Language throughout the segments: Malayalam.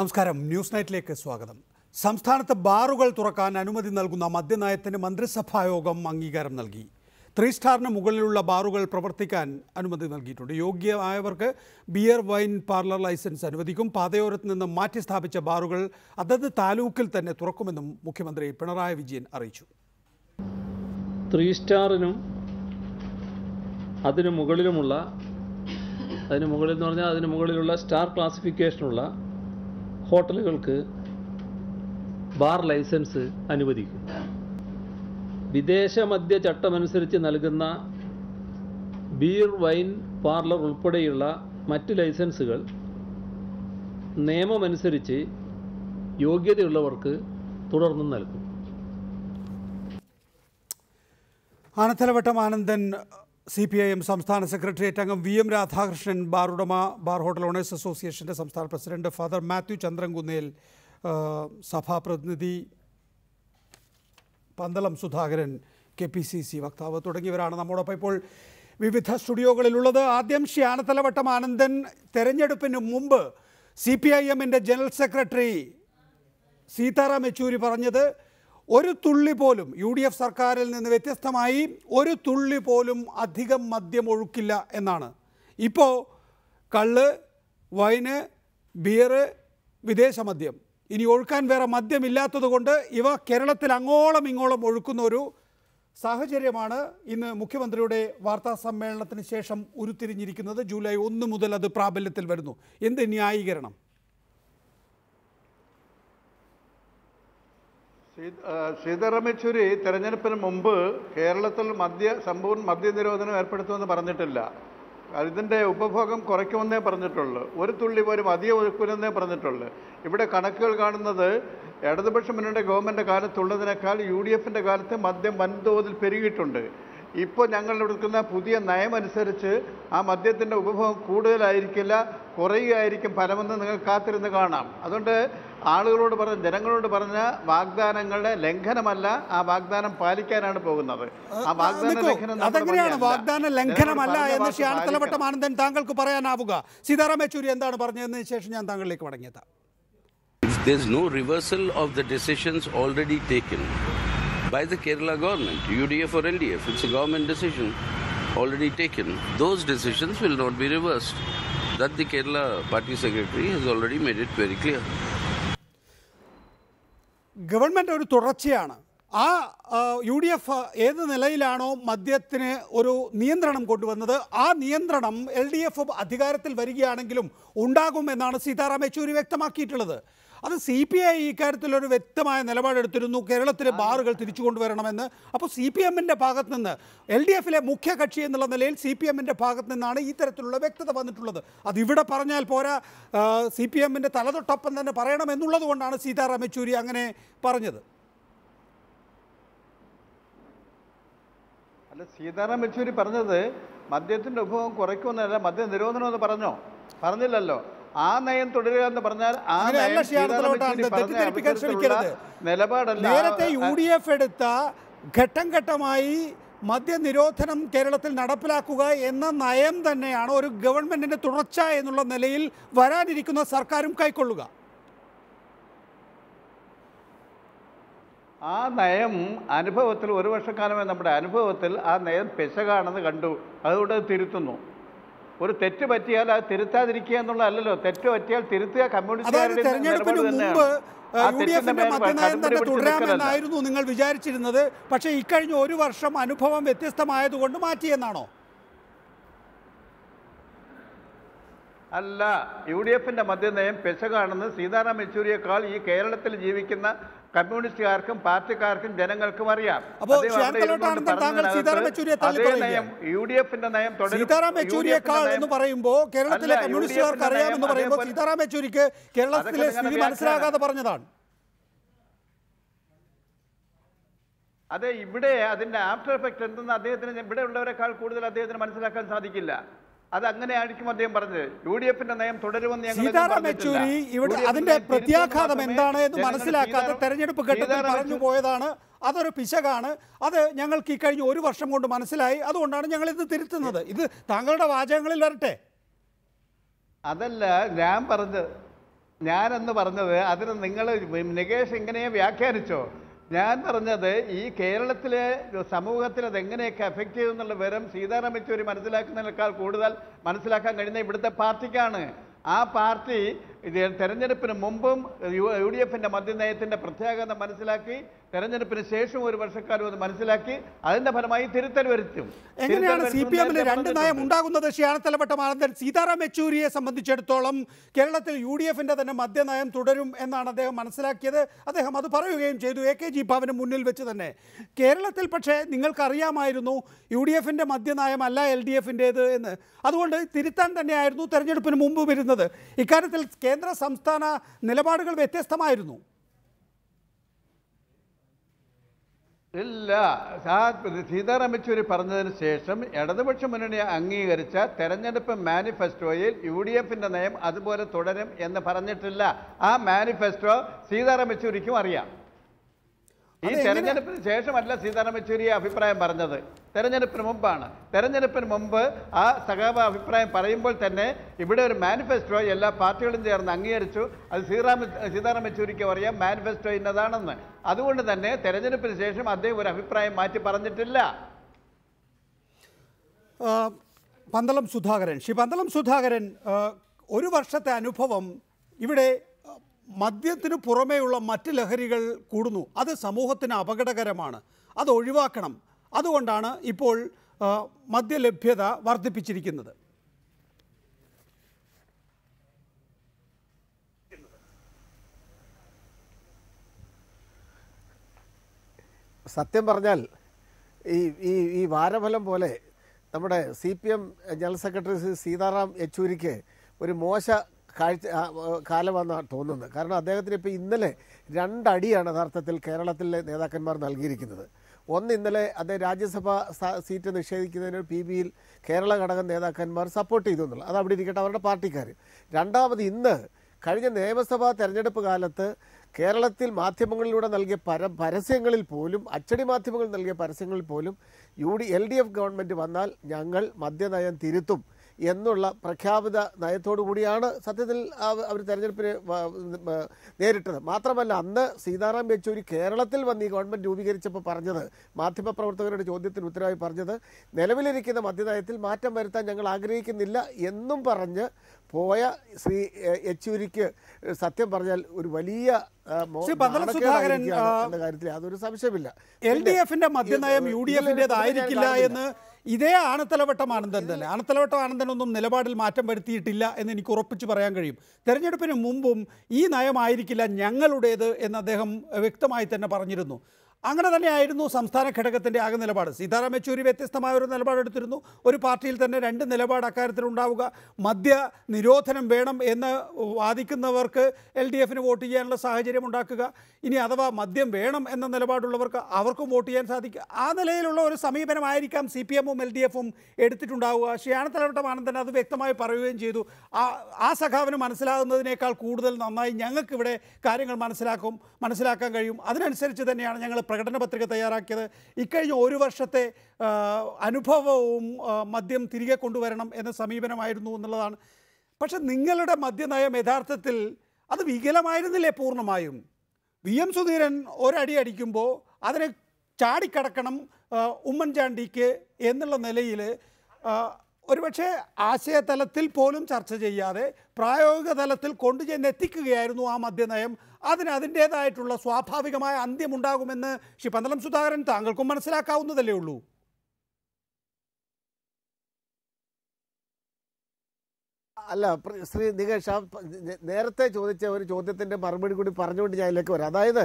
നമസ്കാരം. ന്യൂസ് നൈറ്റിലേക്ക് സ്വാഗതം. സംസ്ഥാനത്ത് ബാറുകൾ തുറക്കാൻ അനുമതി നൽകുന്ന മദ്യനയത്തിന് മന്ത്രിസഭായോഗം അംഗീകാരം നൽകി. 3 സ്റ്റാറിന് മുകളിലുള്ള ബാറുകൾ പ്രവർത്തിക്കാൻ അനുമതി നൽകിയിട്ടുണ്ട്. യോഗ്യമായവർക്ക് ബിയർ വൈൻ പാർലർ ലൈസൻസ് അനുവദിക്കും. പാതയോരത്ത് നിന്ന് മാറ്റി സ്ഥാപിച്ച ബാറുകൾ അതത് താലൂക്കിൽ തന്നെ തുറക്കുമെന്നും മുഖ്യമന്ത്രി പിണറായി വിജയൻ അറിയിച്ചു. 3 സ്റ്റാറിനും അതിനു മുകളിലുള്ള അതിന് മുകളിലുള്ള സ്റ്റാർ ക്ലാസിഫിക്കേഷനുള്ള ഹോട്ടലുകൾക്ക് ബാർ ലൈസൻസ് അനുവദിക്കും. വിദേശ മദ്യ ചട്ടമനുസരിച്ച് നൽകുന്ന ബിയർ വൈൻ പാർലർ ഉൾപ്പെടെയുള്ള മറ്റ് ലൈസൻസുകൾ നിയമമനുസരിച്ച് യോഗ്യതയുള്ളവർക്ക് തുടർന്നും നൽകും. ആനത്തലവട്ടം ആനന്ദൻ CPIM സംസ്ഥാന സെക്രട്ടേറിയറ്റ് അംഗം VM രാധാകൃഷ്ണൻ, ബാറുടമ ബാർ ഹോട്ടൽ ഓണേഴ്സ് അസോസിയേഷൻ്റെ സംസ്ഥാന പ്രസിഡന്റ് ഫാദർ മാത്യു ചന്ദ്രൻകുന്നേൽ, സഭാപ്രതിനിധി പന്തളം സുധാകരൻ, KPCC വക്താവ് തുടങ്ങിയവരാണ് നമ്മോടൊപ്പം ഇപ്പോൾ വിവിധ സ്റ്റുഡിയോകളിലുള്ളത്. ആദ്യം ശ്രീ ആനത്തലവട്ടം ആനന്ദൻ, തെരഞ്ഞെടുപ്പിന് മുമ്പ് CPIMൻ്റെ ജനറൽ സെക്രട്ടറി സീതാറാം യെച്ചൂരി പറഞ്ഞത് ഒരു തുള്ളി പോലും UDF സർക്കാരിൽ നിന്ന് വ്യത്യസ്തമായി ഒരു തുള്ളി പോലും അധികം മദ്യം ഒഴുക്കില്ല എന്നാണ്. ഇപ്പോൾ കള്ള്, വൈന്, ബിയർ, വിദേശ മദ്യം, ഇനി ഒഴുക്കാൻ വേറെ മദ്യമില്ലാത്തത് കൊണ്ട് ഇവ കേരളത്തിൽ അങ്ങോളം ഇങ്ങോളം ഒഴുക്കുന്ന ഒരു സാഹചര്യമാണ് ഇന്ന് മുഖ്യമന്ത്രിയുടെ വാർത്താ സമ്മേളനത്തിന് ശേഷം ഉരുത്തിരിഞ്ഞിരിക്കുന്നത്. ജൂലൈ 1 മുതൽ അത് പ്രാബല്യത്തിൽ വരുന്നു. എന്ത് ന്യായീകരണം? സീതാറാം യെച്ചൂരി തെരഞ്ഞെടുപ്പിന് മുമ്പ് കേരളത്തിൽ സമ്പൂർണ്ണ മദ്യനിരോധനം ഏർപ്പെടുത്തുമെന്ന് പറഞ്ഞിട്ടില്ല. ഇതിൻ്റെ ഉപഭോഗം കുറയ്ക്കുമെന്നേ പറഞ്ഞിട്ടുള്ളൂ. ഒരു തുള്ളി പോലും അധികം ഒഴുക്കുമെന്നേ പറഞ്ഞിട്ടുള്ളൂ. ഇവിടെ കണക്കുകൾ കാണുന്നത് ഇടതുപക്ഷ മുന്നണിയുടെ ഗവൺമെൻറ് കാലത്തുള്ളതിനേക്കാൾ UDFൻ്റെ കാലത്ത് മദ്യം വൻതോതിൽ പെരുകിയിട്ടുണ്ട്. ഇപ്പോൾ ഞങ്ങൾ എടുക്കുന്ന പുതിയ നയമനുസരിച്ച് ആ മദ്യത്തിൻ്റെ ഉപഭോഗം കൂടുതലായിരിക്കില്ല, കുറയുകയായിരിക്കും ഫലമെന്ന് നിങ്ങൾ കാത്തിരുന്ന് കാണാം. അതുകൊണ്ട് ജനങ്ങളോട് പറഞ്ഞ വാഗ്ദാനങ്ങളുടെ ലംഘനമല്ല, ആ വാഗ്ദാനം പാലിക്കാനാണ് പോകുന്നത്. ആ വാഗ്ദാന ലംഘനമല്ല എന്ന് ശ്രീ ആനത്തലവട്ടം ആനന്ദൻ താങ്കൾക്ക് പറയാനാവുക. സീതാറാം യെച്ചൂരി എന്താണ് പറഞ്ഞതിന് ശേഷം ഞാൻ താങ്കളിലേക്ക് മടങ്ങിയെത്താം. There is no reversal of the decisions already taken by the Kerala government, UDF or LDF. It's a government decision already taken. Those decisions will not be reversed. That the Kerala party secretary has already made it very clear. Government ഒരു തുടർച്ചയാണ്. ആ UDF ഏത് നിലയിലാണോ മദ്യത്തിന് ഒരു നിയന്ത്രണം കൊണ്ടുവന്നത്, ആ നിയന്ത്രണം LDF അധികാരത്തിൽ വരികയാണെങ്കിലും ഉണ്ടാകുമെന്നാണ് സീതാറാം യെച്ചൂരി വ്യക്തമാക്കിയിട്ടുള്ളത്. അത് CPI ഇക്കാര്യത്തിലൊരു വ്യക്തമായ നിലപാടെടുത്തിരുന്നു. കേരളത്തിലെ ബാറുകൾ തിരിച്ചു കൊണ്ടുവരണമെന്ന്. അപ്പോൾ CPMൻ്റെ ഭാഗത്ത് നിന്ന്, LDFിലെ മുഖ്യ കക്ഷി എന്നുള്ള നിലയിൽ CPMൻ്റെ ഭാഗത്ത് നിന്നാണ് ഈ തരത്തിലുള്ള വ്യക്തത വന്നിട്ടുള്ളത്. അതിവിടെ പറഞ്ഞാൽ പോരാ, CPMൻ്റെ തലതൊട്ടൊപ്പം തന്നെ പറയണമെന്നുള്ളത് കൊണ്ടാണ് സീതാറാം യെച്ചൂരി അങ്ങനെ പറഞ്ഞത്. അല്ല, സീതാറാം യെച്ചൂരി പറഞ്ഞത് മദ്യത്തിൻ്റെ ഉപഭോഗം കുറയ്ക്കുമെന്നല്ല, മദ്യ നിരോധനമെന്ന് പറഞ്ഞില്ലല്ലോ. ആ നയം തുടരുക എന്ന് പറഞ്ഞാൽ നിലപാടല്ല. നേരത്തെ UDF എടുത്ത ഘട്ടം ഘട്ടമായി മദ്യനിരോധനം കേരളത്തിൽ നടപ്പിലാക്കുക എന്ന നയം തന്നെയാണ് ഒരു ഗവൺമെന്റിന്റെ തുടർച്ച എന്നുള്ള നിലയിൽ വരാനിരിക്കുന്ന സർക്കാരും കൈക്കൊള്ളുക. ആ നയം അനുഭവത്തിൽ, ഒരു വർഷക്കാലമായി നമ്മുടെ അനുഭവത്തിൽ ആ നയം പെശകാണെന്ന് കണ്ടു. അതുകൊണ്ട് തിരുത്തുന്നു. ഒരു തെറ്റ് പറ്റിയാൽ അത് തിരുത്താതിരിക്കുക എന്നുള്ളതല്ലോ. തെറ്റ് പറ്റിയാൽ തിരുത്തുക കമ്മ്യൂണിസ്റ്റുകാരുടെ തുടരാമെന്നായിരുന്നു നിങ്ങൾ വിചാരിച്ചിരുന്നത്. പക്ഷേ ഇക്കഴിഞ്ഞ ഒരു വർഷം അനുഭവം വ്യത്യസ്തമായതുകൊണ്ട് മാറ്റിയെന്നാണോ? അല്ല, UDFൻ്റെ മദ്യനയം പെശകാണെന്ന് സീതാറാം യെച്ചൂരിയേക്കാൾ ഈ കേരളത്തിൽ ജീവിക്കുന്ന കമ്മ്യൂണിസ്റ്റുകാർക്കും പാർട്ടിക്കാർക്കും ജനങ്ങൾക്കും അറിയാം. UDFൻ്റെ നയം സീതാറാം യെച്ചൂരിയേക്കാൾ എന്ന് പറയുമ്പോൾ കേരളത്തിലെ കമ്മ്യൂണിസ്റ്റുകാർക്ക് അറിയാമെന്ന് പറയുമ്പോൾ സീതാറാം യെച്ചൂരിക്ക് കേരളത്തിലെ സ്ഥിതി മനസ്സിലാകാതെ പറഞ്ഞതാണ്. അതെ, ഇവിടെ അതിൻ്റെ ആഫ്റ്റർ എഫക്ട് എന്തെന്ന് അദ്ദേഹത്തിന് ഇവിടെ ഉള്ളവരെക്കാൾ കൂടുതൽ അദ്ദേഹത്തിന് മനസ്സിലാക്കാൻ സാധിക്കില്ല. അത് അങ്ങനെയായിരിക്കും അദ്ദേഹം പറഞ്ഞത്. UDFൻ്റെ നയം തുടരുമെന്ന് സീതാറാം യെച്ചൂരി ഇവിടെ അതിന്റെ പ്രത്യാഘാതം എന്താണ് എന്ന് മനസ്സിലാക്കാതെ തെരഞ്ഞെടുപ്പ് ഘട്ടത്തിൽ പറഞ്ഞു പോയതാണ്. അതൊരു പിശകാണ്. അത് ഞങ്ങൾക്ക് ഈ കഴിഞ്ഞ ഒരു വർഷം കൊണ്ട് മനസ്സിലായി. അതുകൊണ്ടാണ് ഞങ്ങൾ ഇത് തിരുത്തുന്നത്. ഇത് താങ്കളുടെ വാചകങ്ങളിൽ വരട്ടെ. അതല്ല ഞാൻ പറഞ്ഞത്. ഞാനെന്ന് പറഞ്ഞത് അതിന് നിങ്ങൾ നികേഷ് ഇങ്ങനെ വ്യാഖ്യാനിച്ചോ? ഞാൻ പറഞ്ഞത് ഈ കേരളത്തിലെ സമൂഹത്തിൽ അത് എങ്ങനെയൊക്കെ എഫക്റ്റ് ചെയ്യുമെന്നുള്ള വിവരം സീതാറാം യെച്ചൂരി മനസ്സിലാക്കുന്നതിനേക്കാൾ കൂടുതൽ മനസ്സിലാക്കാൻ കഴിയുന്ന ഇവിടുത്തെ പാർട്ടിക്കാണ്. ആ പാർട്ടി തെരഞ്ഞെടുപ്പിന് മുമ്പും UDF-ന്റെ മദ്യനയത്തിൻ്റെ പ്രത്യേകത മനസ്സിലാക്കി, തെരഞ്ഞെടുപ്പിന് ശേഷം ഒരു വർഷക്കാലം അത് മനസ്സിലാക്കി, അതിന്റെ ഫലമായി തിരുത്തൽ വരുത്തും. എങ്ങനെയാണ് CPM-ന് രണ്ട് നയം ഉണ്ടാകുന്നത്? ആനത്തലവട്ടം ആനന്ദൻ, സീതാറാം യെച്ചൂരിയെ സംബന്ധിച്ചിടത്തോളം കേരളത്തിൽ UDF-ന്റെ തന്നെ മദ്യനയം തുടരും എന്നാണ് അദ്ദേഹം മനസ്സിലാക്കിയത്. അദ്ദേഹം അത് പറയുകയും ചെയ്തു AKG ഭവന് മുന്നിൽ വെച്ച് തന്നെ. കേരളത്തിൽ പക്ഷേ നിങ്ങൾക്കറിയാമായിരുന്നു UDF-ന്റെ മദ്യനയമല്ല LDF-ൻ്റേത് എന്ന്. അതുകൊണ്ട് തിരുത്താൻ തന്നെയായിരുന്നു തെരഞ്ഞെടുപ്പിന് മുമ്പ് വരുന്നത്. ഇക്കാര്യത്തിൽ കേന്ദ്ര സംസ്ഥാന നിലപാടുകൾ വ്യത്യസ്തമായിരുന്നു. ഇല്ല, സീതാറാം യെച്ചൂരി പറഞ്ഞതിന് ശേഷം ഇടതുപക്ഷ മുന്നണി അംഗീകരിച്ച തെരഞ്ഞെടുപ്പ് മാനിഫെസ്റ്റോയിൽ UDF-ന്റെ നയം അതുപോലെ തുടരും എന്ന് പറഞ്ഞിട്ടില്ല. ആ മാനിഫെസ്റ്റോ സീതാറാം യെച്ചൂരിക്കും അറിയാം. ഈ തെരഞ്ഞെടുപ്പിന് ശേഷമല്ല സീതാറാം യെച്ചൂരി അഭിപ്രായം പറഞ്ഞത്, തെരഞ്ഞെടുപ്പിന് മുമ്പാണ്. തെരഞ്ഞെടുപ്പിന് മുമ്പ് ആ സഖാവ് അഭിപ്രായം പറയുമ്പോൾ തന്നെ ഇവിടെ ഒരു മാനിഫെസ്റ്റോ എല്ലാ പാർട്ടികളും ചേർന്ന് അംഗീകരിച്ചു. അത് സീതാറാം യെച്ചൂരിക്കും അറിയാം മാനിഫെസ്റ്റോ ഇന്നതാണെന്ന്. അതുകൊണ്ട് തന്നെ തെരഞ്ഞെടുപ്പിന് ശേഷം അദ്ദേഹം ഒരു അഭിപ്രായം മാറ്റി പറഞ്ഞിട്ടില്ല. പന്തളം സുധാകരൻ, പന്തളം സുധാകരൻ, ഒരു വർഷത്തെ അനുഭവം ഇവിടെ മദ്യത്തിന് പുറമേയുള്ള മറ്റ് ലഹരികൾ കൂടുന്നു. അത് സമൂഹത്തിന് അപകടകരമാണ്, അത് ഒഴിവാക്കണം. അതുകൊണ്ടാണ് ഇപ്പോൾ മദ്യലഭ്യത വർദ്ധിപ്പിച്ചിരിക്കുന്നത്. സത്യം പറഞ്ഞാൽ ഈ വാരഫലം പോലെ നമ്മുടെ CPM ജനറൽ സെക്രട്ടറി സീതാറാം യെച്ചൂരിക്ക് ഒരു മോശ കാലമെന്നാണ് തോന്നുന്നത്. കാരണം അദ്ദേഹത്തിന് ഇപ്പോൾ ഇന്നലെ 2 അടിയാണ് യഥാർത്ഥത്തിൽ കേരളത്തിലെ നേതാക്കന്മാർ നൽകിയിരിക്കുന്നത്. ഒന്ന്, ഇന്നലെ അദ്ദേഹം രാജ്യസഭാ സീറ്റ് നിഷേധിക്കുന്നതിന് PBയിൽ കേരള ഘടകം നേതാക്കന്മാർ സപ്പോർട്ട് ചെയ്തു എന്നുള്ളത്, അത് അവിടെ ഇരിക്കട്ടെ, അവരുടെ പാർട്ടിക്കാർ. രണ്ടാമത്, ഇന്ന് കഴിഞ്ഞ നിയമസഭാ തെരഞ്ഞെടുപ്പ് കാലത്ത് കേരളത്തിൽ മാധ്യമങ്ങളിലൂടെ നൽകിയ പരസ്യങ്ങളിൽ പോലും, അച്ചടി മാധ്യമങ്ങൾ നൽകിയ പരസ്യങ്ങളിൽ പോലും LDF ഗവൺമെൻറ് വന്നാൽ ഞങ്ങൾ മദ്യനയം തിരുത്തും എന്നുള്ള പ്രഖ്യാപിത നയത്തോടു കൂടിയാണ് സത്യത്തിൽ അവർ തെരഞ്ഞെടുപ്പിന് നേരിട്ടത്. മാത്രമല്ല, അന്ന് സീതാറാം യെച്ചൂരി കേരളത്തിൽ വന്ന് ഈ ഗവൺമെൻറ് രൂപീകരിച്ചപ്പോൾ പറഞ്ഞത്, മാധ്യമപ്രവർത്തകരുടെ ചോദ്യത്തിന് ഉത്തരവായി പറഞ്ഞത്, നിലവിലിരിക്കുന്ന മദ്യനയത്തിൽ മാറ്റം വരുത്താൻ ഞങ്ങൾ ആഗ്രഹിക്കുന്നില്ല എന്നും പറഞ്ഞ് പോയ ശ്രീ യെച്ചൂരിക്ക് സത്യം പറഞ്ഞാൽ ഒരു വലിയ എന്ന കാര്യത്തിൽ യാതൊരു സംശയമില്ല. LDF-ന്റെ മദ്യനയം UDF-ന്റേതായിരിക്കില്ല എന്ന് ഇതേ ആനത്തലവട്ടം ആനന്ദൻ തന്നെ, ആനത്തലവട്ടം ആനന്ദനൊന്നും നിലപാടിൽ മാറ്റം വരുത്തിയിട്ടില്ല എന്ന് എനിക്ക് ഉറപ്പിച്ച് പറയാൻ കഴിയും. തെരഞ്ഞെടുപ്പിന് മുമ്പും ഈ നയമായിരിക്കില്ല ഞങ്ങളുടേത് എന്ന് അദ്ദേഹം വ്യക്തമായി തന്നെ പറഞ്ഞിരുന്നു. അങ്ങനെ തന്നെയായിരുന്നു സംസ്ഥാന ഘടകത്തിൻ്റെ ആകെ നിലപാട്. സീതാറാം യെച്ചൂരി വ്യത്യസ്തമായ ഒരു നിലപാടെടുത്തിരുന്നു. ഒരു പാർട്ടിയിൽ തന്നെ 2 നിലപാട് അക്കാര്യത്തിലുണ്ടാവുക. മദ്യ നിരോധനം വേണം എന്ന് വാദിക്കുന്നവർക്ക് LDF-ന് വോട്ട് ചെയ്യാനുള്ള സാഹചര്യം ഉണ്ടാക്കുക. ഇനി അഥവാ മദ്യം വേണം എന്ന നിലപാടുള്ളവർക്ക് അവർക്കും വോട്ട് ചെയ്യാൻ സാധിക്കുക. ആ നിലയിലുള്ള ഒരു സമീപനമായിരിക്കാം CPM-ഉം LDF-ഉം എടുത്തിട്ടുണ്ടാവുക. ആനത്തലവട്ടം ആനന്ദൻ അത് വ്യക്തമായി പറയുകയും ചെയ്തു. ആ സഖാവിന് മനസ്സിലാകുന്നതിനേക്കാൾ കൂടുതൽ നന്നായി ഞങ്ങൾക്കിവിടെ കാര്യങ്ങൾ മനസ്സിലാക്കാൻ കഴിയും. അതിനനുസരിച്ച് തന്നെയാണ് ഞങ്ങൾ പ്രകടന പത്രിക തയ്യാറാക്കിയത്. ഇക്കഴിഞ്ഞ ഒരു വർഷത്തെ അനുഭവവും മദ്യം തിരികെ കൊണ്ടുവരണം എന്ന സമീപനമായിരുന്നു എന്നുള്ളതാണ്. പക്ഷെ നിങ്ങളുടെ മദ്യനയം യഥാർത്ഥത്തിൽ അത് വികലമായിരുന്നില്ലേ പൂർണ്ണമായും? VM സുധീരൻ ഒരടി അടിക്കുമ്പോൾ അതിനെ ചാടിക്കടക്കണം ഉമ്മൻചാണ്ടിക്ക് എന്നുള്ള നിലയിൽ ഒരുപക്ഷെ ആശയതലത്തിൽ പോലും ചർച്ച ചെയ്യാതെ പ്രായോഗിക തലത്തിൽ കൊണ്ടുചെന്നെത്തിക്കുകയായിരുന്നു ആ മദ്യനയം. അതിൻ്റേതായിട്ടുള്ള സ്വാഭാവികമായ അന്ത്യമുണ്ടാകുമെന്ന് പന്തളം സുധാകരൻ താങ്കൾക്കും മനസ്സിലാക്കാവുന്നതല്ലേ ഉള്ളൂ. അല്ല, ശ്രീ നികേഷ്, നേരത്തെ ചോദിച്ച ഒരു ചോദ്യത്തിൻ്റെ മറുപടി കൂടി പറഞ്ഞുകൊണ്ട് ഞാൻ ഇതിലേക്ക് വരാം. അതായത്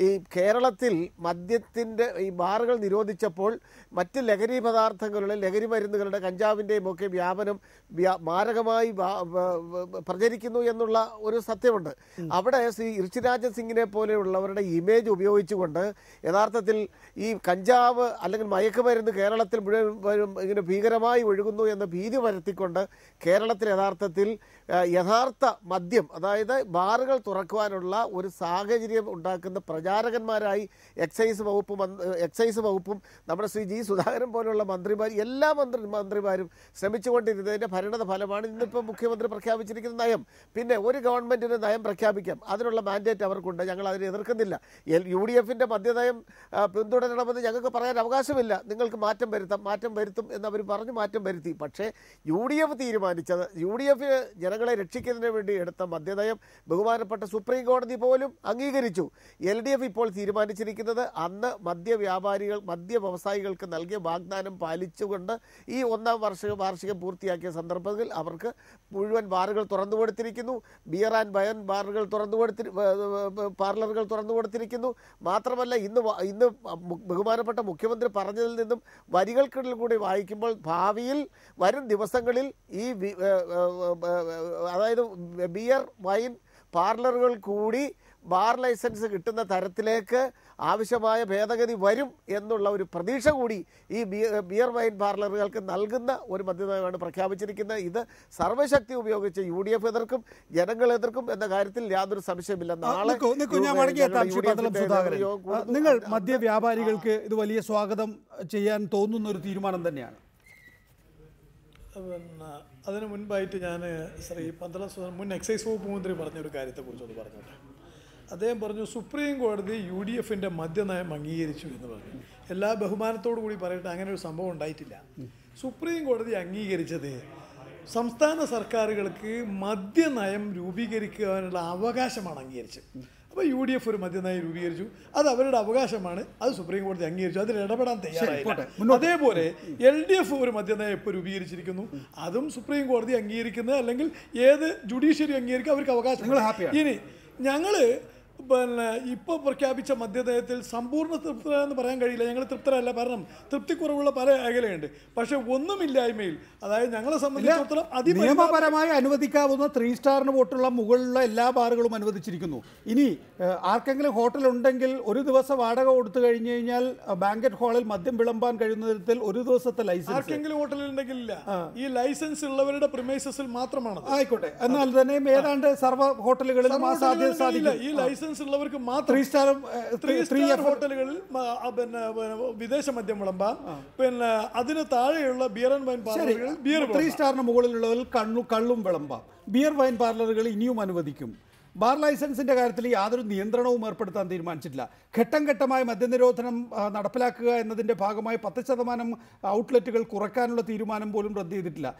ഈ കേരളത്തിൽ മദ്യത്തിൻ്റെ ഈ ബാറുകൾ നിരോധിച്ചപ്പോൾ മറ്റ് ലഹരി പദാർത്ഥങ്ങളുടെ, ലഹരി മരുന്നുകളുടെ, കഞ്ചാവിൻ്റെയും ഒക്കെ വ്യാപനം മാരകമായി പ്രചരിക്കുന്നു എന്നുള്ള ഒരു സത്യമുണ്ട്. അവിടെ ശ്രീ ഋഷിരാജ് സിംഗിനെ പോലെയുള്ളവരുടെ ഇമേജ് ഉപയോഗിച്ചുകൊണ്ട് യഥാർത്ഥത്തിൽ ഈ കഞ്ചാവ് അല്ലെങ്കിൽ മയക്കുമരുന്ന് കേരളത്തിൽ മുഴുവൻ ഇങ്ങനെ ഭീകരമായി ഒഴുകുന്നു എന്ന ഭീതി പരത്തിക്കൊണ്ട് കേരളത്തിൽ യഥാർത്ഥത്തിൽ യഥാർത്ഥത്തിൽ യഥാർത്ഥ മദ്യം, അതായത് ബാറുകൾ തുറക്കുവാനുള്ള ഒരു സാഹചര്യം ഉണ്ടാക്കുന്ന പ്രചാരകന്മാരായി എക്സൈസ് വകുപ്പും നമ്മുടെ ശ്രീ ജി സുധാകരൻ പോലുള്ള മന്ത്രിമാർ, എല്ലാ മന്ത്രിമാരും ശ്രമിച്ചുകൊണ്ടിരുന്നതിൻ്റെ പരിണത ഫലമാണ് ഇന്നിപ്പോൾ മുഖ്യമന്ത്രി പ്രഖ്യാപിച്ചിരിക്കുന്ന നയം. പിന്നെ ഒരു ഗവൺമെൻറ്റിന് നയം പ്രഖ്യാപിക്കാം, അതിനുള്ള മാൻഡേറ്റ് അവർക്കുണ്ട്, ഞങ്ങൾ അതിനെ എതിർക്കുന്നില്ല. UDFിൻ്റെ മദ്യനയം പിന്തുടരണമെന്ന് ഞങ്ങൾക്ക് പറയാൻ അവകാശമില്ല. നിങ്ങൾക്ക് മാറ്റം വരുത്തും എന്നവർ പറഞ്ഞ് മാറ്റം വരുത്തി. പക്ഷേ UDF തീരുമാനിച്ചത്, UDF ജനങ്ങളെ രക്ഷിക്കുന്നതിന് വേണ്ടി എടുത്ത മദ്യനയം ബഹുമാനപ്പെട്ട സുപ്രീം കോടതി പോലും അംഗീകരിച്ചു. LDF ഇപ്പോൾ തീരുമാനിച്ചിരിക്കുന്നത് അന്ന് മദ്യ വ്യവസായികൾക്ക് നൽകിയ വാഗ്ദാനം പാലിച്ചുകൊണ്ട് ഈ 1ാം വാർഷികം പൂർത്തിയാക്കിയ സന്ദർഭത്തിൽ അവർക്ക് മുഴുവൻ ബാറുകൾ തുറന്നു കൊടുത്തിരിക്കുന്നു. ബിയർ ആൻഡ് വൈൻ ബാറുകൾ പാർലറുകൾ തുറന്നു കൊടുത്തിരിക്കുന്നു. മാത്രമല്ല ഇന്ന് ബഹുമാനപ്പെട്ട മുഖ്യമന്ത്രി പറഞ്ഞതിൽ നിന്നും വരികൾക്കിടയിൽ കൂടി വായിക്കുമ്പോൾ ഭാവിയിൽ വരും ദിവസങ്ങളിൽ ഈ അതായത് ബിയർ വൈൻ പാർലറുകൾ കൂടി ബാർ ലൈസൻസ് കിട്ടുന്ന തരത്തിലേക്ക് ആവശ്യമായ ഭേദഗതി വരും എന്നുള്ള ഒരു പ്രതീക്ഷ കൂടി ഈ ബിയർ വൈൻ പാർലറുകൾക്ക് നൽകുന്ന ഒരു മദ്യനയമാണ് പ്രഖ്യാപിച്ചിരിക്കുന്നത്. ഇത് സർവ്വശക്തി ഉപയോഗിച്ച് UDF എതിർക്കും, ജനങ്ങൾ എതിർക്കും എന്ന കാര്യത്തിൽ യാതൊരു സംശയമില്ല. നാളെ നിങ്ങൾ മദ്യവ്യാപാരികൾക്ക് ഇത് വലിയ സ്വാഗതം ചെയ്യാൻ തോന്നുന്ന ഒരു തീരുമാനം തന്നെയാണ്. അതിനു മുൻപായിട്ട് ഞാൻ ശ്രീ പന്തളം മുൻ എക്സൈസ് വകുപ്പ് മന്ത്രി പറഞ്ഞൊരു കാര്യത്തെക്കുറിച്ചൊന്ന് പറഞ്ഞോട്ടെ. അദ്ദേഹം പറഞ്ഞു സുപ്രീം കോടതി UDFിൻ്റെ മദ്യനയം അംഗീകരിച്ചു എന്ന് പറഞ്ഞു. എല്ലാ ബഹുമാനത്തോടു കൂടി പറയട്ടെ, അങ്ങനെ ഒരു സംഭവം ഉണ്ടായിട്ടില്ല. സുപ്രീം കോടതി അംഗീകരിച്ചത് സംസ്ഥാന സർക്കാരുകൾക്ക് മദ്യനയം രൂപീകരിക്കാനുള്ള അവകാശമാണ് അംഗീകരിച്ചത്. അപ്പോൾ UDF ഒരു മദ്യനയം രൂപീകരിച്ചു, അത് അവരുടെ അവകാശമാണ്, അത് സുപ്രീം കോടതി അംഗീകരിച്ചു, അതിൽ ഇടപെടാൻ തയ്യാറായില്ല. അതേപോലെ LDF ഒരു മദ്യനയം ഇപ്പോൾ രൂപീകരിച്ചിരിക്കുന്നു, അതും സുപ്രീം കോടതി അംഗീകരിക്കുന്നത് അല്ലെങ്കിൽ ഏത് ജുഡീഷ്യറി അംഗീകരിക്കുക അവർക്ക് അവകാശം. ഇനി ഞങ്ങൾ ഇപ്പോൾ പ്രഖ്യാപിച്ച മദ്യനയത്തിൽ സമ്പൂർണ്ണ തൃപ്തരെന്ന് പറയാൻ കഴിയില്ല. ഞങ്ങൾ തൃപ്തരല്ല, കാരണം തൃപ്തിക്കുറവുള്ള പല മേഖലയുണ്ട്. പക്ഷെ ഒന്നുമില്ലായ്മയിൽ, അതായത് ഞങ്ങളെ സംബന്ധിച്ചിടത്തോളം നിയമപരമായി അനുവദിക്കാവുന്ന 3 സ്റ്റാറിന് പോട്ടുള്ള മുകളിലുള്ള എല്ലാ ബാറുകളും അനുവദിച്ചിരിക്കുന്നു. ഇനി ആർക്കെങ്കിലും ഹോട്ടൽ ഉണ്ടെങ്കിൽ ഒരു ദിവസം വാടക കൊടുത്തു കഴിഞ്ഞു കഴിഞ്ഞാൽ ബാങ്കറ്റ് ഹാളിൽ മദ്യം വിളമ്പാൻ കഴിയുന്ന തരത്തിൽ ഒരു ദിവസത്തെ ലൈസൻസ് ആർക്കെങ്കിലും ഹോട്ടലിൽ ഉണ്ടെങ്കിൽ ഇല്ല, ഈ ലൈസൻസ് ഉള്ളവരുടെ പ്രിമൈസസിൽ മാത്രമാണ്. ആയിക്കോട്ടെ, എന്നാൽ തന്നെ ഏതാണ്ട് സർവ്വ ഹോട്ടലുകളിലും ആ സാധ്യത സാധിക്കില്ല. ഈ ലൈസൻസ് ഉള്ളവർക്ക് മാത്രം 3 സ്റ്റാർ ഹോട്ടലുകളിൽ പിന്നെ വിദേശ മദ്യം വിളമ്പാം. പിന്നെ അതിന് താഴെയുള്ള ബിയർ ആൻഡ് വൈൻ പാർലറുകളിൽ ബിയർ 3 സ്റ്റാറിന് മുകളിലുള്ളവർ കള്ളും വിളമ്പാം. ബിയർ വൈൻ പാർലറുകൾ ഇനിയും അനുവദിക്കും. ബാർ ലൈസൻസിന്റെ കാര്യത്തിൽ യാതൊരു നിയന്ത്രണവും ഏർപ്പെടുത്താൻ തീരുമാനിച്ചിട്ടില്ല. ഘട്ടം ഘട്ടമായി മദ്യനിരോധനം നടപ്പിലാക്കുക എന്നതിന്റെ ഭാഗമായി 10% ഔട്ട്ലെറ്റുകൾ കുറയ്ക്കാനുള്ള തീരുമാനം പോലും റദ്ദ് ചെയ്തിട്ടില്ല.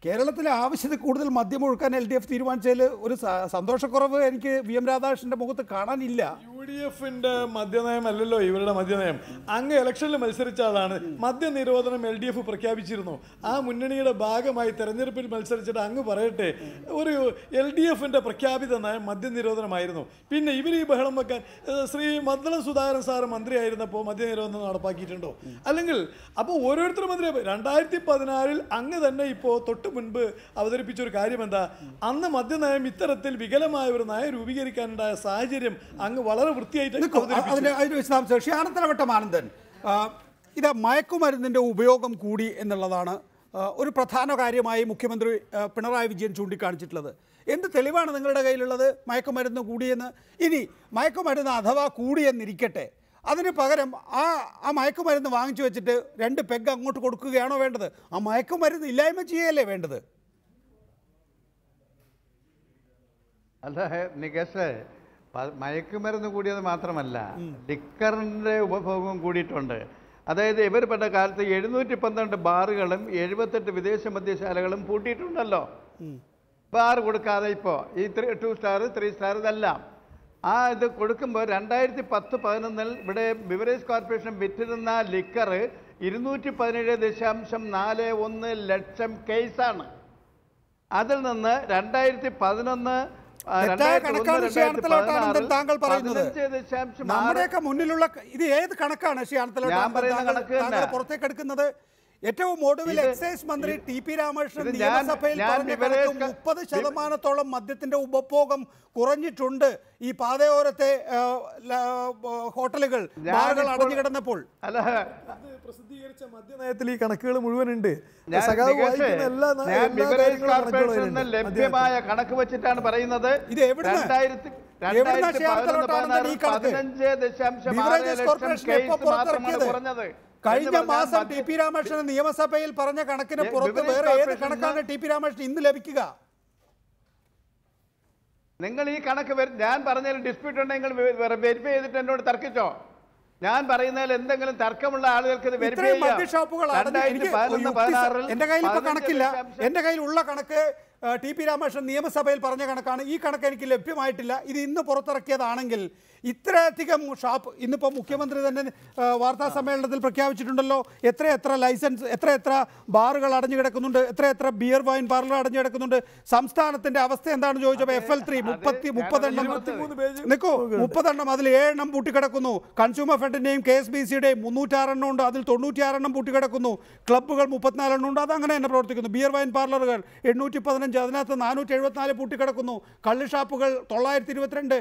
കേരളത്തിലെ ആവശ്യത്തിൽ കൂടുതൽ മദ്യം ഒഴുക്കാൻ LDF തീരുമാനിച്ചതിൽ ഒരു സന്തോഷക്കുറവ് എനിക്ക് VM രാധാകൃഷ്ണന്റെ മുഖത്ത് കാണാനില്ല. UDFിന്റെ മദ്യനയമല്ലല്ലോ ഇവരുടെ മദ്യനയം. അങ്ങ് ഇലക്ഷനിൽ മത്സരിച്ച ആളാണ്. മദ്യനിരോധനം LDF പ്രഖ്യാപിച്ചിരുന്നു. ആ മുന്നണിയുടെ ഭാഗമായി തെരഞ്ഞെടുപ്പിൽ മത്സരിച്ചിട്ട് അങ്ങ് പറയട്ടെ, ഒരു LDFിന്റെ പ്രഖ്യാപിത നയം മദ്യനിരോധനമായിരുന്നു. പിന്നെ ഇവർ ഈ ബഹളം വെക്കാൻ ശ്രീ മദ്ദളം സുധാകരൻ സാറ് മന്ത്രിയായിരുന്നപ്പോൾ മദ്യനിരോധനം നടപ്പാക്കിയിട്ടുണ്ടോ? അല്ലെങ്കിൽ അപ്പോൾ ഓരോരുത്തരും മന്ത്രി 2014 അങ്ങ് തന്നെ ഇപ്പോൾ തൊട്ട് മുൻപ് അവതരിപ്പിച്ച ഒരു കാര്യം എന്താ? അന്ന് മദ്യനയം ഇത്തരത്തിൽ വികലമായ ഒരു നയം രൂപീകരിക്കാനുണ്ടായ സാഹചര്യം അങ്ങ് വളരെ വൃത്തിയായിട്ട് ശ്യാനത്തലവട്ടം ആനന്ദൻ, ഇത് മയക്കുമരുന്നിന്റെ ഉപയോഗം കൂടി എന്നുള്ളതാണ് ഒരു പ്രധാന കാര്യമായി മുഖ്യമന്ത്രി പിണറായി വിജയൻ ചൂണ്ടിക്കാണിച്ചിട്ടുള്ളത്. എന്ത് തെളിവാണ് നിങ്ങളുടെ കയ്യിലുള്ളത് മയക്കുമരുന്ന് കൂടിയെന്ന്? ഇനി മയക്കുമരുന്ന് അഥവാ കൂടിയെന്നിരിക്കട്ടെ, അതിന് പകരം ആ മയക്കുമരുന്ന് വാങ്ങിച്ചു വെച്ചിട്ട് 2 പെഗ് അങ്ങോട്ട് കൊടുക്കുകയാണോ വേണ്ടത്? ആ മയക്കുമരുന്ന് ഇല്ലായ്മ ചെയ്യല്ലേ വേണ്ടത്? അല്ല നികേഷ്, മയക്കുമരുന്ന് കൂടിയത് മാത്രമല്ല, ലിക്കറിൻ്റെ ഉപഭോഗം കൂടിയിട്ടുണ്ട്. അതായത് ഇവർ പെട്ട കാലത്ത് 712 ബാറുകളും 78 വിദേശ മദ്യശാലകളും പൂട്ടിയിട്ടുണ്ടല്ലോ. ബാർ കൊടുക്കാതെ ഇപ്പോൾ ഈ 2 സ്റ്റാർ 3 സ്റ്റാർ ഇതെല്ലാം ഇത് കൊടുക്കുമ്പോൾ 2010-11 ഇവിടെ ബിവറേജ് കോർപ്പറേഷൻ വിറ്റിരുന്ന ലിക്കർ 217.41 ലക്ഷം കേസാണ്. അതിൽ നിന്ന് 2011 താങ്കൾ പറയുന്നത് നമ്മുടെയൊക്കെ മുന്നിലുള്ള ഇത് ഏത് കണക്കാണ്? താങ്കൾ പുറത്തേക്ക് എടുക്കുന്നത് ഏറ്റവും ഒടുവിൽ എക്സൈസ് മന്ത്രി ടി.പി. രാമകൃഷ്ണൻ നിയമസഭയിൽ പറഞ്ഞ കണക്ക് 30% മദ്യത്തിന്റെ ഉപഭോഗം കുറഞ്ഞിട്ടുണ്ട് ഈ പാതയോരത്തെ ഹോട്ടലുകൾ, ബാറുകൾ അടഞ്ഞു കിടന്നപ്പോൾ. പ്രസിദ്ധീകരിച്ച മദ്യനയത്തിൽ ഈ കണക്കുകൾ മുഴുവനുണ്ട്. ലഭ്യമായ കണക്ക് വെച്ചിട്ടാണ് പറയുന്നത്. ഇത് എവിടുന്ന് 15.6 കഴിഞ്ഞ മാസം ടി.പി. രാമകൃഷ്ണൻ നിയമസഭയിൽ പറഞ്ഞ കണക്കിന് പുറത്ത് വേറെ ഏത് കണക്കാണ് ടി.പി. രാമകൃഷ്ണൻ ഇന്ന് ലഭിക്കുക? നിങ്ങൾ ഈ കണക്ക് ഞാൻ പറഞ്ഞതിൽ ഡിസ്പ്യൂട്ട് ഉണ്ടെങ്കിൽ വെരിഫൈ ചെയ്തിട്ട് എന്നോട് തർക്കിച്ചോ? ഞാൻ പറയുന്നതിൽ എന്തെങ്കിലും തർക്കമുള്ള ആളുകൾക്ക് ഇത് വെരിഫൈ ചെയ്യാം. എന്റെ കയ്യിൽ ഇപ്പൊ കണക്കില്ല. എന്റെ കയ്യിലുള്ള കണക്ക് ടി.പി. രാമകൃഷ്ണൻ നിയമസഭയിൽ പറഞ്ഞ കണക്കാണ്. ഈ കണക്ക് എനിക്ക് ലഭ്യമായിട്ടില്ല. ഇത് ഇന്ന് പുറത്തിറക്കിയതാണെങ്കിൽ ഇത്രയധികം ഷാപ്പ്, ഇന്നിപ്പോൾ മുഖ്യമന്ത്രി തന്നെ വാർത്താ സമ്മേളനത്തിൽ പ്രഖ്യാപിച്ചിട്ടുണ്ടല്ലോ, എത്ര ലൈസൻസ്, എത്ര ബാറുകൾ അടഞ്ഞു കിടക്കുന്നുണ്ട്, എത്ര ബിയർ വൈൻ പാർലർ അടഞ്ഞു കിടക്കുന്നുണ്ട്. സംസ്ഥാനത്തിന്റെ അവസ്ഥ എന്താണെന്ന് ചോദിച്ചപ്പോൾ FL3 30 എണ്ണം നിൽക്കൂ, 30 എണ്ണം, അതിൽ 7 എണ്ണം പൂട്ടിക്കിടക്കുന്നു. കൺസ്യൂമർ ഫെഡിന്റെയും KSBCയുടെയും 306 എണ്ണം ഉണ്ട്, അതിൽ 96 എണ്ണം പൂട്ടിക്കിടക്കുന്നു. ക്ലബ്ബുകൾ 34 എണ്ണം ഉണ്ട്, അത് അങ്ങനെ തന്നെ പ്രവർത്തിക്കുന്നു. ബിയർ വൈൻ പാർലറുകൾ 815, അതിനകത്ത് 474 പൂട്ടിക്കിടക്കുന്നു. കള്ള് ഷാപ്പുകൾ 922,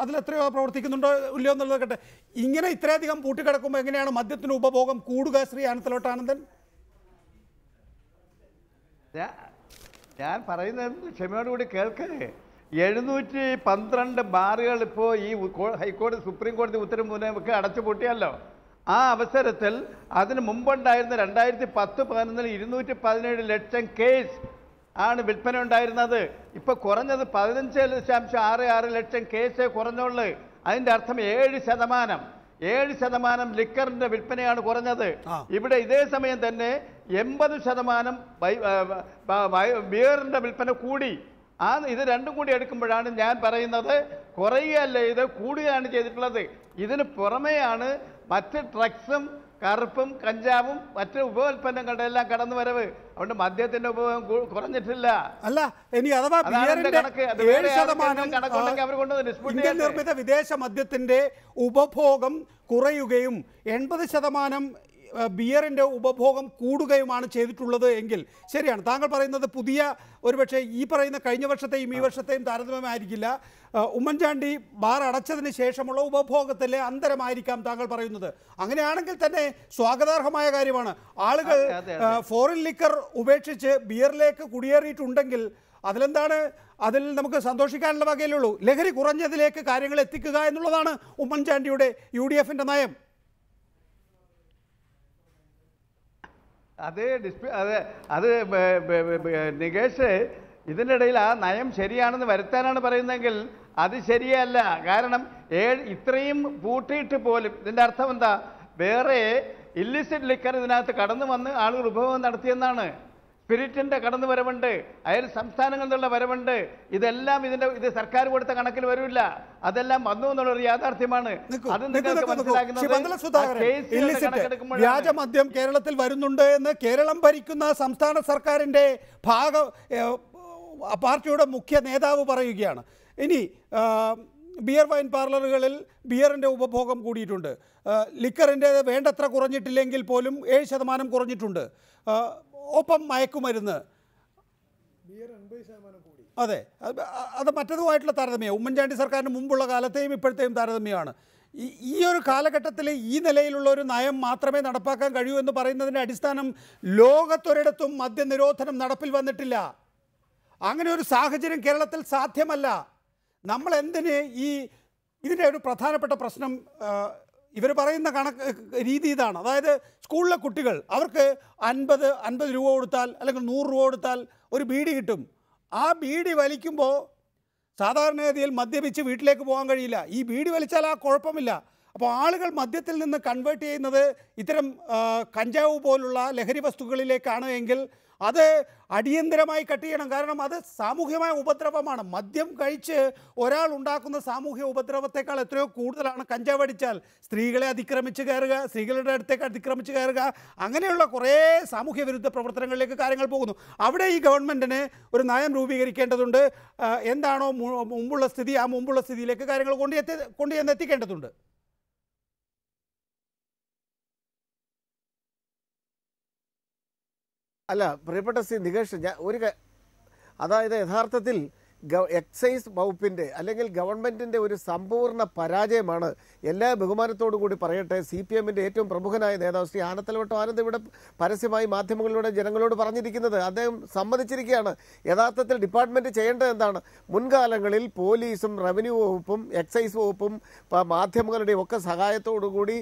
അതിലെത്രയോ പ്രവർത്തിക്കുന്നുണ്ടോ ഇല്ലയോ എന്നുള്ളത് കേട്ടെ. ഇങ്ങനെ ഇത്രയധികം പൂട്ടിക്കിടക്കുമ്പോൾ എങ്ങനെയാണ് മദ്യത്തിന് ഉപഭോഗം കൂടുക? ശ്രീ ആനത്തലവട്ടാനന്ദൻ, ഞാൻ പറയുന്നത് ക്ഷമയോടുകൂടി കേൾക്കേ. 712 ബാറുകൾ ഇപ്പോൾ ഈ ഹൈക്കോടതി സുപ്രീം കോടതി ഉത്തരവ് മുന്നേ അടച്ചുപൂട്ടിയല്ലോ. ആ അവസരത്തിൽ അതിന് മുമ്പുണ്ടായിരുന്ന 2010-11 217 ലക്ഷം കേസ് ആണ് വിൽപ്പന ഉണ്ടായിരുന്നത്. ഇപ്പൊ കുറഞ്ഞത് 15.66 ലക്ഷം കേസേ കുറഞ്ഞുള്ളൂ. അതിന്റെ അർത്ഥം 7% ലിക്കറിന്റെ വിൽപ്പനയാണ് കുറഞ്ഞത്. ഇവിടെ ഇതേ സമയം തന്നെ 80% ബിയറിന്റെ വിൽപ്പന കൂടി. ഇത് രണ്ടും കൂടി എടുക്കുമ്പോഴാണ് ഞാൻ പറയുന്നത് കുറയുകയല്ല, ഇത് കൂടുകയാണ് ചെയ്തിട്ടുള്ളത്. ഇതിന് പുറമെയാണ് മറ്റ് ഡ്രഗ്സും കറുപ്പും കഞ്ചാവും മറ്റ് ഉപോൽപ്പന്നങ്ങളുടെ എല്ലാം കടന്നു വരവ്. അതുകൊണ്ട് മദ്യത്തിന്റെ ഉപഭോഗം കുറഞ്ഞിട്ടില്ല. അല്ല, ഇനി അഥവാ ഇന്ത്യൻ നിർമ്മിത വിദേശ മദ്യത്തിന്റെ ഉപഭോഗം കുറയുകയും 80% ബിയറിന്റെ ഉപഭോഗം കൂടുകയുമാണ് ചെയ്തിട്ടുള്ളത് എങ്കിൽ ശരിയാണ്. താങ്കൾ പറയുന്നത് പുതിയ ഒരുപക്ഷെ ഈ പറയുന്ന കഴിഞ്ഞ വർഷത്തെയും ഈ വർഷത്തെയും താരതമ്യമായിരിക്കില്ല. ഉമ്മൻചാണ്ടി ബാർ അടച്ചതിന് ശേഷമുള്ള ഉപഭോഗത്തിലെ അന്തരമായിരിക്കാം താങ്കൾ പറയുന്നത്. അങ്ങനെയാണെങ്കിൽ തന്നെ സ്വാഗതാർഹമായ കാര്യമാണ്. ആളുകൾ ഫോറിൻ ലിക്കർ ഉപേക്ഷിച്ച് ബിയറിലേക്ക് കുടിയേറിയിട്ടുണ്ടെങ്കിൽ അതിലെന്താണ്, അതിൽ നമുക്ക് സന്തോഷിക്കാനുള്ള വകയിലുള്ളൂ. ലഹരി കുറഞ്ഞതിലേക്ക് കാര്യങ്ങൾ എത്തിക്കുക എന്നുള്ളതാണ് ഉമ്മൻചാണ്ടിയുടെ UDFന്റെ നയം. അത് നികേഷ്, ഇതിനിടയിൽ ആ നയം ശരിയാണെന്ന് വരുത്താനാണ് പറയുന്നതെങ്കിൽ അത് ശരിയല്ല. കാരണം ഇത്രയും പൂട്ടിയിട്ട് പോലും ഇതിൻ്റെ അർത്ഥം എന്താ? വേറെ ഇല്ലിസിറ്റ് ലിക്കർ ഇതിനകത്ത് കടന്നു വന്ന് ആളുകൾ ഉപഭോഗം നടത്തിയെന്നാണ്. സ്പിരിറ്റിന്റെ കടന്നു വരവുണ്ട്, അയൽ സംസ്ഥാനങ്ങളിൽ നിന്നുള്ള വരവുണ്ട്. ഇതെല്ലാം ഇത് സർക്കാർ കൊടുത്ത കണക്കിൽ വരില്ല. അതെല്ലാം വന്നു എന്നുള്ളൊരു യാഥാർത്ഥ്യമാണ്. അത് വ്യാജമദ്യം കേരളത്തിൽ വരുന്നുണ്ട് എന്ന് കേരളം ഭരിക്കുന്ന സംസ്ഥാന സർക്കാരിന്റെ പാർട്ടിയുടെ മുഖ്യ നേതാവ് പറയുകയാണ്. ഇനി ബിയർ വൈൻ പാർലറുകളിൽ ബിയറിൻ്റെ ഉപഭോഗം കൂടിയിട്ടുണ്ട്. ലിക്കറിൻ്റെ വേണ്ടത്ര കുറഞ്ഞിട്ടില്ലെങ്കിൽ പോലും 7% കുറഞ്ഞിട്ടുണ്ട്. ഒപ്പം മയക്കുമരുന്ന്, അതെ, അത് മറ്റതുമായിട്ടുള്ള താരതമ്യം. ഉമ്മൻചാണ്ടി സർക്കാരിന് മുമ്പുള്ള കാലത്തെയും ഇപ്പോഴത്തെയും താരതമ്യമാണ്. ഈ ഒരു കാലഘട്ടത്തിൽ ഈ നിലയിലുള്ള ഒരു നയം മാത്രമേ നടപ്പാക്കാൻ കഴിയൂ എന്ന് പറയുന്നതിൻ്റെ അടിസ്ഥാനം ലോകത്തൊരിടത്തും മദ്യനിരോധനം നടപ്പിൽ വന്നിട്ടില്ല. അങ്ങനെ ഒരു സാഹചര്യം കേരളത്തിൽ സാധ്യമല്ല. നമ്മൾ എന്തിന് ഇതിൻ്റെ ഒരു പ്രധാനപ്പെട്ട പ്രശ്നം ഇവർ പറയുന്ന രീതി ഇതാണ്. അതായത് സ്കൂളിലെ കുട്ടികൾ അവർക്ക് 50 രൂപ കൊടുത്താൽ അല്ലെങ്കിൽ 100 രൂപ കൊടുത്താൽ ഒരു ബീഡി കിട്ടും. ആ ബീഡി വലിക്കുമ്പോൾ സാധാരണഗതിയിൽ മദ്യപിച്ച് വീട്ടിലേക്ക് പോകാൻ കഴിയില്ല. ഈ ബീഡി വലിച്ചാൽ ആ കുഴപ്പമില്ല. അപ്പോൾ ആളുകൾ മദ്യത്തിൽ നിന്ന് കൺവേർട്ട് ചെയ്യുന്നത് ഇത്തരം കഞ്ചാവ് പോലുള്ള ലഹരി വസ്തുക്കളിലേക്കാണ് എങ്കിൽ അത് അടിയന്തരമായി കട്ട് ചെയ്യണം. കാരണം അത് സാമൂഹ്യമായ ഉപദ്രവമാണ്. മദ്യം കഴിച്ച് ഒരാൾ ഉണ്ടാക്കുന്ന സാമൂഹ്യ ഉപദ്രവത്തെക്കാൾ എത്രയോ കൂടുതലാണ് കഞ്ചാവ് അടിച്ചാൽ. സ്ത്രീകളെ അതിക്രമിച്ച് കയറുക, സ്ത്രീകളുടെ അടുത്തേക്ക് അതിക്രമിച്ച് കയറുക, അങ്ങനെയുള്ള കുറേ സാമൂഹ്യ വിരുദ്ധ പ്രവർത്തനങ്ങളിലേക്ക് കാര്യങ്ങൾ പോകുന്നു. അവിടെ ഈ ഗവൺമെൻറ്റിന് ഒരു നയം രൂപീകരിക്കേണ്ടതുണ്ട്. എന്താണോ മുമ്പുള്ള സ്ഥിതി, ആ മുമ്പുള്ള സ്ഥിതിയിലേക്ക് കാര്യങ്ങൾ കൊണ്ടുചെന്നെത്തിക്കേണ്ടതുണ്ട്. അല്ല പ്രിയപ്പെട്ട ശ്രീ നികേഷ്, അതായത് യഥാർത്ഥത്തിൽ എക്സൈസ് വകുപ്പിൻ്റെ അല്ലെങ്കിൽ ഗവൺമെൻറ്റിൻ്റെ ഒരു സമ്പൂർണ്ണ പരാജയമാണ്. എല്ലാ ബഹുമാനത്തോടു കൂടി പറയട്ടെ, CPM-ൻ്റെ ഏറ്റവും പ്രമുഖനായ നേതാവ് ശ്രീ ആനത്തലവട്ടം ആനന്ദ് ഇവിടെ പരസ്യമായി മാധ്യമങ്ങളിലൂടെ ജനങ്ങളോട് പറഞ്ഞിരിക്കുന്നത്. അദ്ദേഹം സമ്മതിച്ചിരിക്കുകയാണ്. യഥാർത്ഥത്തിൽ ഡിപ്പാർട്ട്മെൻറ്റ് ചെയ്യേണ്ടത് എന്താണ്? മുൻകാലങ്ങളിൽ പോലീസും റവന്യൂ വകുപ്പും എക്സൈസ് വകുപ്പും മാധ്യമങ്ങളുടെയും ഒക്കെ സഹായത്തോടുകൂടി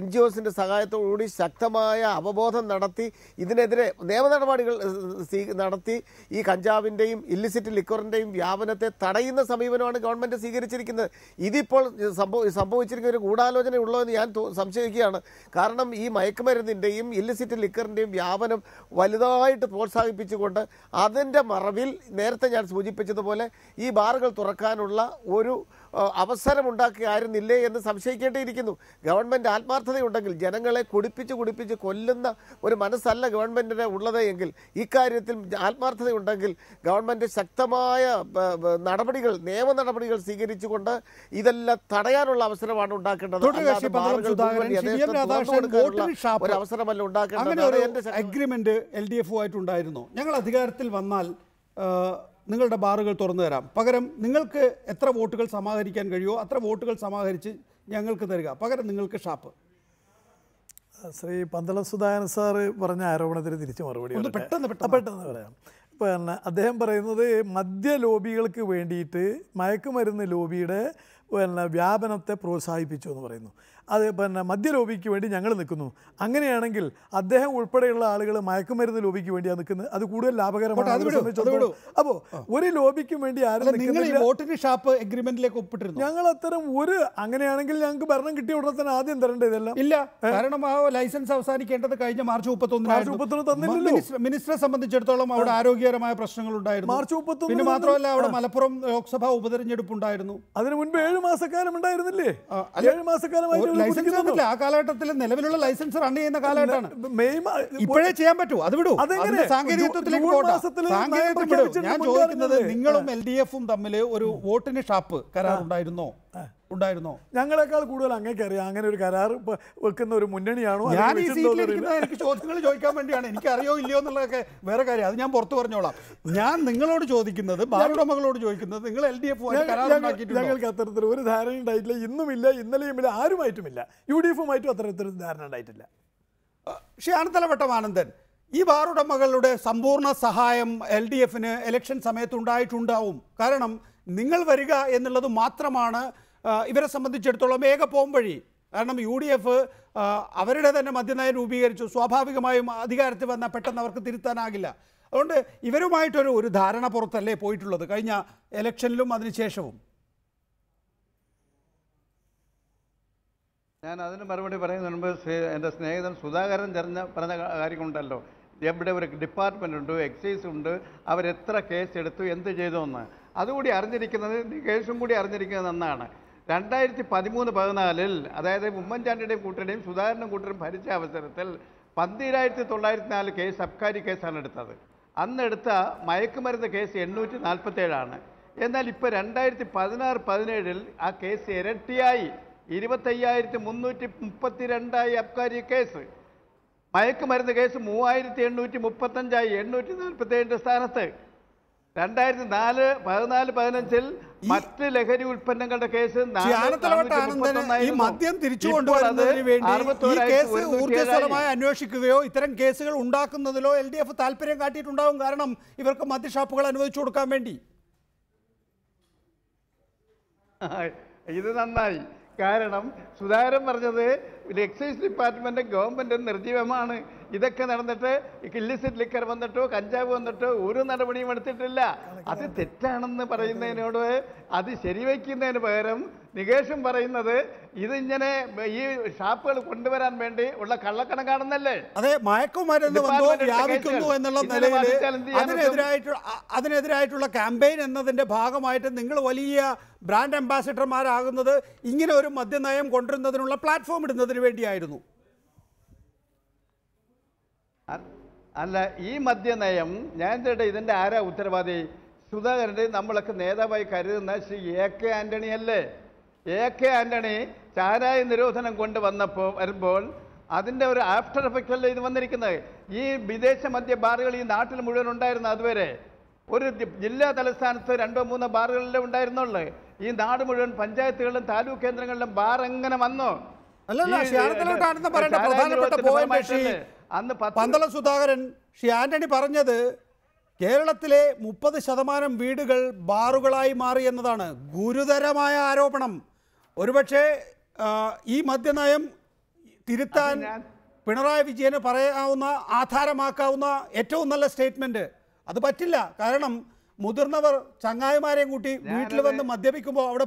NGOസിൻ്റെ സഹായത്തോടുകൂടി ശക്തമായ അവബോധം നടത്തി ഇതിനെതിരെ നിയമ നടപടികൾ നടത്തി ഈ കഞ്ചാവിൻ്റെയും ഇല്ലിസിറ്റ് ലിക്വറിൻ്റെ വ്യാപനത്തെ തടയുന്ന സമീപനമാണ് ഗവൺമെന്റ് സ്വീകരിച്ചിരിക്കുന്നത്. ഇതിപ്പോൾ സംഭവിച്ചിരിക്കുന്ന ഒരു ഗൂഢാലോചന ഉള്ളോ എന്ന് ഞാൻ സംശയിക്കുകയാണ്. കാരണം ഈ മയക്കുമരുന്നിൻ്റെയും ഇല്ലിസിറ്റ് ലിക്കറിൻ്റെയും വ്യാപനം വലുതായിട്ട് പ്രോത്സാഹിപ്പിച്ചുകൊണ്ട് അതിൻ്റെ മറവിൽ നേരത്തെ ഞാൻ സൂചിപ്പിച്ചതുപോലെ ഈ ബാറുകൾ തുറക്കാനുള്ള ഒരു അവസരമുണ്ടാക്കിയായിരുന്നില്ലേ എന്ന് സംശയിക്കേണ്ടിയിരിക്കുന്നു. ഗവൺമെൻറ് ആത്മാർത്ഥതയുണ്ടെങ്കിൽ ജനങ്ങളെ കുടിപ്പിച്ച് കൊല്ലുന്ന ഒരു മനസ്സല്ല ഗവൺമെൻറ്റിന് ഉള്ളത് എങ്കിൽ, ഇക്കാര്യത്തിൽ ആത്മാർത്ഥതയുണ്ടെങ്കിൽ ഗവൺമെൻറ് ശക്തമായ നടപടികൾ, നിയമ നടപടികൾ സ്വീകരിച്ചുകൊണ്ട് ഇതെല്ലാം തടയാനുള്ള അവസരമാണ് ഉണ്ടാക്കേണ്ടത്. ഒരു അവസരമല്ല ഉണ്ടാക്കേണ്ടത്. അഗ്രിമെന്റ് LDF-ഉമായിട്ട് ഉണ്ടായിരുന്നു. ഞങ്ങൾ അധികാരത്തിൽ വന്നാൽ നിങ്ങളുടെ ബാറുകൾ തുറന്നു തരാം, പകരം നിങ്ങൾക്ക് എത്ര വോട്ടുകൾ സമാഹരിക്കാൻ കഴിയുമോ അത്ര വോട്ടുകൾ സമാഹരിച്ച് ഞങ്ങൾക്ക് തരിക, പകരം നിങ്ങൾക്ക് ഷാപ്പ്. ശ്രീ പന്തളം സുധാകരൻ സാറ് പറഞ്ഞ ആരോപണത്തിന് തിരിച്ചു മറുപടി പെട്ടെന്ന് പറയാം. പിന്നെ അദ്ദേഹം പറയുന്നത് മദ്യ ലോബികൾക്ക് വേണ്ടിയിട്ട് മയക്കുമരുന്ന് ലോബിയുടെ വ്യാപനത്തെ പ്രോത്സാഹിപ്പിച്ചു എന്ന് പറയുന്നു. അത് മദ്യ ലോബിക്ക് വേണ്ടി ഞങ്ങൾ നിൽക്കുന്നു. അങ്ങനെയാണെങ്കിൽ അദ്ദേഹം ഉൾപ്പെടെയുള്ള ആളുകൾ മയക്കുമരുന്ന് ലോബിക്ക് വേണ്ടിയാണ് നിൽക്കുന്നത്. അത് കൂടുതൽ ലാഭകരമാണ്. അപ്പോൾ ഒരു ലോബിക്കും വേണ്ടി ഞങ്ങൾ അത്തരം ഒരു അങ്ങനെയാണെങ്കിൽ ഞങ്ങൾക്ക് ഭരണം കിട്ടിയ ഉടനെ തന്നെ ആദ്യം തരേണ്ടത് ഇതെല്ലാം ഇല്ല. കാരണം ആ ലൈസൻസ് അവസാനിക്കേണ്ടത് കഴിഞ്ഞ മാർച്ച് 31 തന്നില്ലല്ലോ. മിനിസ്റ്ററെ സംബന്ധിച്ചിടത്തോളം അവിടെ ആരോഗ്യകരമായ പ്രശ്നങ്ങൾ ഉണ്ടായിരുന്നു. മാർച്ച് 31 പിന്നെ മാത്രമല്ല അവിടെ മലപ്പുറം ലോക്സഭാ ഉപതെരഞ്ഞെടുപ്പ് ഉണ്ടായിരുന്നു. അതിനു മുൻപ് 7 മാസക്കാലം ഉണ്ടായിരുന്നില്ലേ? 7 മാസക്കാലമായി ലൈസൻസ് ആ കാലഘട്ടത്തിൽ നിലവിലുള്ള ലൈസൻസ് റൺ ചെയ്യുന്ന കാലഘട്ടമാണ്. ഇപ്പോഴേ ചെയ്യാൻ പറ്റൂ. അത് വിടൂ, സാങ്കേതികത്വത്തിലേക്ക് പോട്ടെ. ഞാൻ ചോദിക്കുന്നത് നിങ്ങളും LDF-ഉം തമ്മിൽ ഒരു വോട്ടിന് ഷാപ്പ് കരാർ ഉണ്ടായിരുന്നോ? ഞങ്ങളെക്കാൾ കൂടുതൽ അങ്ങേക്കറിയാം അങ്ങനെ ഒരു കരാർ വെക്കുന്ന ഒരു മുന്നണിയാണോ? ഞാൻ ഈ സീറ്റിലിരിക്കുന്നത് എനിക്ക് ചോദ്യങ്ങൾ ചോദിക്കാൻ വേണ്ടിയാണ്. എനിക്ക് അറിയോ ഇല്ലയോ എന്നുള്ളതൊക്കെ വേറെ കാര്യം, അത് ഞാൻ പുറത്തു പറഞ്ഞോളാം. ഞാൻ നിങ്ങളോട് ചോദിക്കുന്നത്, ബാറുടമകളോട് ചോദിക്കുന്നത്, നിങ്ങൾ LDF-ഉമായിട്ട് കരാർ ഉണ്ടാക്കിയിട്ടുണ്ടോ? ഞങ്ങൾക്ക് അത്തരത്തിൽ ഒരു ധാരണ ഉണ്ടായിട്ടില്ല. ഇന്നുമില്ല, ഇന്നലെയുമില്ല, ആരുമായിട്ടുമില്ല. UDF-ഉമായിട്ടും അത്തരത്തിൽ ധാരണ ഉണ്ടായിട്ടില്ല. ശ്രീ ആനത്തലവട്ടം ആനന്ദൻ, ഈ ബാറുടമകളുടെ സമ്പൂർണ്ണ സഹായം LDF-ന് ഇലക്ഷൻ സമയത്ത് ഉണ്ടായിട്ടുണ്ടാവും. കാരണം നിങ്ങൾ വരിക എന്നുള്ളത് മാത്രമാണ് ഇവരെ സംബന്ധിച്ചിടത്തോളം ഏക പോംവഴി. കാരണം UDF അവരുടെ തന്നെ മദ്യനയം രൂപീകരിച്ചു. സ്വാഭാവികമായും അധികാരത്തിൽ വന്നാൽ പെട്ടെന്ന് അവർക്ക് തിരുത്താനാകില്ല. അതുകൊണ്ട് ഇവരുമായിട്ടൊരു ധാരണ പുറത്തല്ലേ പോയിട്ടുള്ളത് കഴിഞ്ഞ ഇലക്ഷനിലും അതിനുശേഷവും? ഞാൻ അതിന് മറുപടി പറയുന്നതിന് മുമ്പ് എൻ്റെ സ്നേഹിതൻ സുധാകരൻ പറഞ്ഞ കാര്യങ്ങളുണ്ടല്ലോ. എവിടെ ഒരു ഡിപ്പാർട്ട്മെൻ്റ് ഉണ്ട്, എക്സൈസ് ഉണ്ട്, അവരെത്ര കേസ് എടുത്തു, എന്ത് ചെയ്തു എന്ന് അതുകൂടി അറിഞ്ഞിരിക്കുന്നത്, കേസും കൂടി അറിഞ്ഞിരിക്കുന്നത് നന്നാണ്. 2013-14 അതായത് ഉമ്മൻചാണ്ടിയുടെയും കൂട്ടരുടെയും സുധാകരനും കൂട്ടരും ഭരിച്ച അവസരത്തിൽ 12,904 കേസ് അബ്കാരി കേസാണ് എടുത്തത്. അന്നെടുത്ത മയക്കുമരുന്ന് കേസ് 847 എന്നാൽ ഇപ്പോൾ 2016-17 ആ കേസ് ഇരട്ടിയായി 25,332 അബ്കാരി കേസ്. മയക്കുമരുന്ന് കേസ് 3,835 847 സ്ഥാനത്ത്. 2014-15 മറ്റ് ലഹരി ഉൽപ്പന്നങ്ങളുടെ കേസ് ഈ മദ്യം തിരിച്ചു കൊണ്ടുവരുന്നതിന് വേണ്ടി ഈ കേസ് ഊർജ്ജസ്വലമായി അന്വേഷിക്കുകയോ ഇത്തരം കേസുകൾ ഉണ്ടാക്കുന്നതിലോ LDF താല്പര്യം കാട്ടിയിട്ടുണ്ടാവും. കാരണം ഇവർക്ക് മദ്യഷാപ്പുകൾ അനുവദിച്ചു കൊടുക്കാൻ വേണ്ടി. ഇത് നന്നായി. കാരണം സുധാകരൻ പറഞ്ഞത് എക്സൈസ് ഡിപ്പാർട്ട്മെന്റ് ഗവൺമെന്റ് നിർജീവമാണ്. ഇതൊക്കെ നടന്നിട്ട് ഇല്ലിസിറ്റ് ലിക്കർ വന്നിട്ടോ കഞ്ചാവ് വന്നിട്ടോ ഒരു നടപടിയും എടുത്തിട്ടില്ല. അത് തെറ്റാണെന്ന് പറയുന്നതിനോട് അത് ശരിവയ്ക്കുന്നതിന് പകരം നികേഷും പറയുന്നത് ഇതിങ്ങനെ ഈ ഷാപ്പുകൾ കൊണ്ടുവരാൻ വേണ്ടി ഉള്ള കള്ളക്കണക്കാണെന്നല്ലേ? അതെ, മയക്കുമരുന്ന് വ്യാപിക്കുന്നു എന്നുള്ള നിലയിൽ അതിനെതിരായിട്ടുള്ള ക്യാമ്പയിൻ എന്നതിന്റെ ഭാഗമായിട്ട് നിങ്ങൾ വലിയ ബ്രാൻഡ് അംബാസിഡർമാരാകുന്നത് ഇങ്ങനെ ഒരു മദ്യനയം കൊണ്ടുവരുന്നതിനുള്ള പ്ലാറ്റ്ഫോം ഇടുന്നതിന് വേണ്ടിയായിരുന്നു. അല്ല, ഈ മദ്യനയം ഞാൻ ചേട്ടാ ഇതിൻ്റെ ആരാ ഉത്തരവാദി? സുധാകരൻ്റെ നമ്മളൊക്കെ നേതാവായി കരുതുന്ന ശ്രീ AK ആന്റണി അല്ലേ? AK ആന്റണി ചാരായ നിരോധനം കൊണ്ട് വരുമ്പോൾ അതിൻ്റെ ഒരു ആഫ്റ്റർ എഫക്റ്റ് അല്ലേ ഇത് വന്നിരിക്കുന്നത്. ഈ വിദേശ മദ്യ ബാറുകൾ ഈ നാട്ടിൽ മുഴുവൻ ഉണ്ടായിരുന്നു. അതുവരെ ഒരു ജില്ലാ തലസ്ഥാനത്ത് 2-3 ബാറുകളിലേ ഉണ്ടായിരുന്നുള്ളൂ. ഈ നാട് മുഴുവൻ പഞ്ചായത്തുകളിലും താലൂക്ക് കേന്ദ്രങ്ങളിലും ബാർ എങ്ങനെ വന്നു? അല്ലല്ല, ക്ഷേത്രത്തിലോട്ടാണെന്ന് പറയേണ്ട പ്രധാനപ്പെട്ട പോയിന്റ് ശ്രീ പന്തളം സുധാകരൻ, ശ്രീ ആന്റണി പറഞ്ഞത് കേരളത്തിലെ 30% വീടുകൾ ബാറുകളായി മാറി എന്നതാണ് ഗുരുതരമായ ആരോപണം. ഒരുപക്ഷെ ഈ മദ്യനയം തിരുത്താൻ പിണറായി വിജയന് പറയാവുന്ന ആധാരമാക്കാവുന്ന ഏറ്റവും നല്ല സ്റ്റേറ്റ്മെന്റ് അത് പറ്റില്ല. കാരണം മുതിർന്നവർ ചങ്ങായിമാരെയും കൂട്ടി വീട്ടിൽ വന്ന് മദ്യപിക്കുമ്പോൾ അവിടെ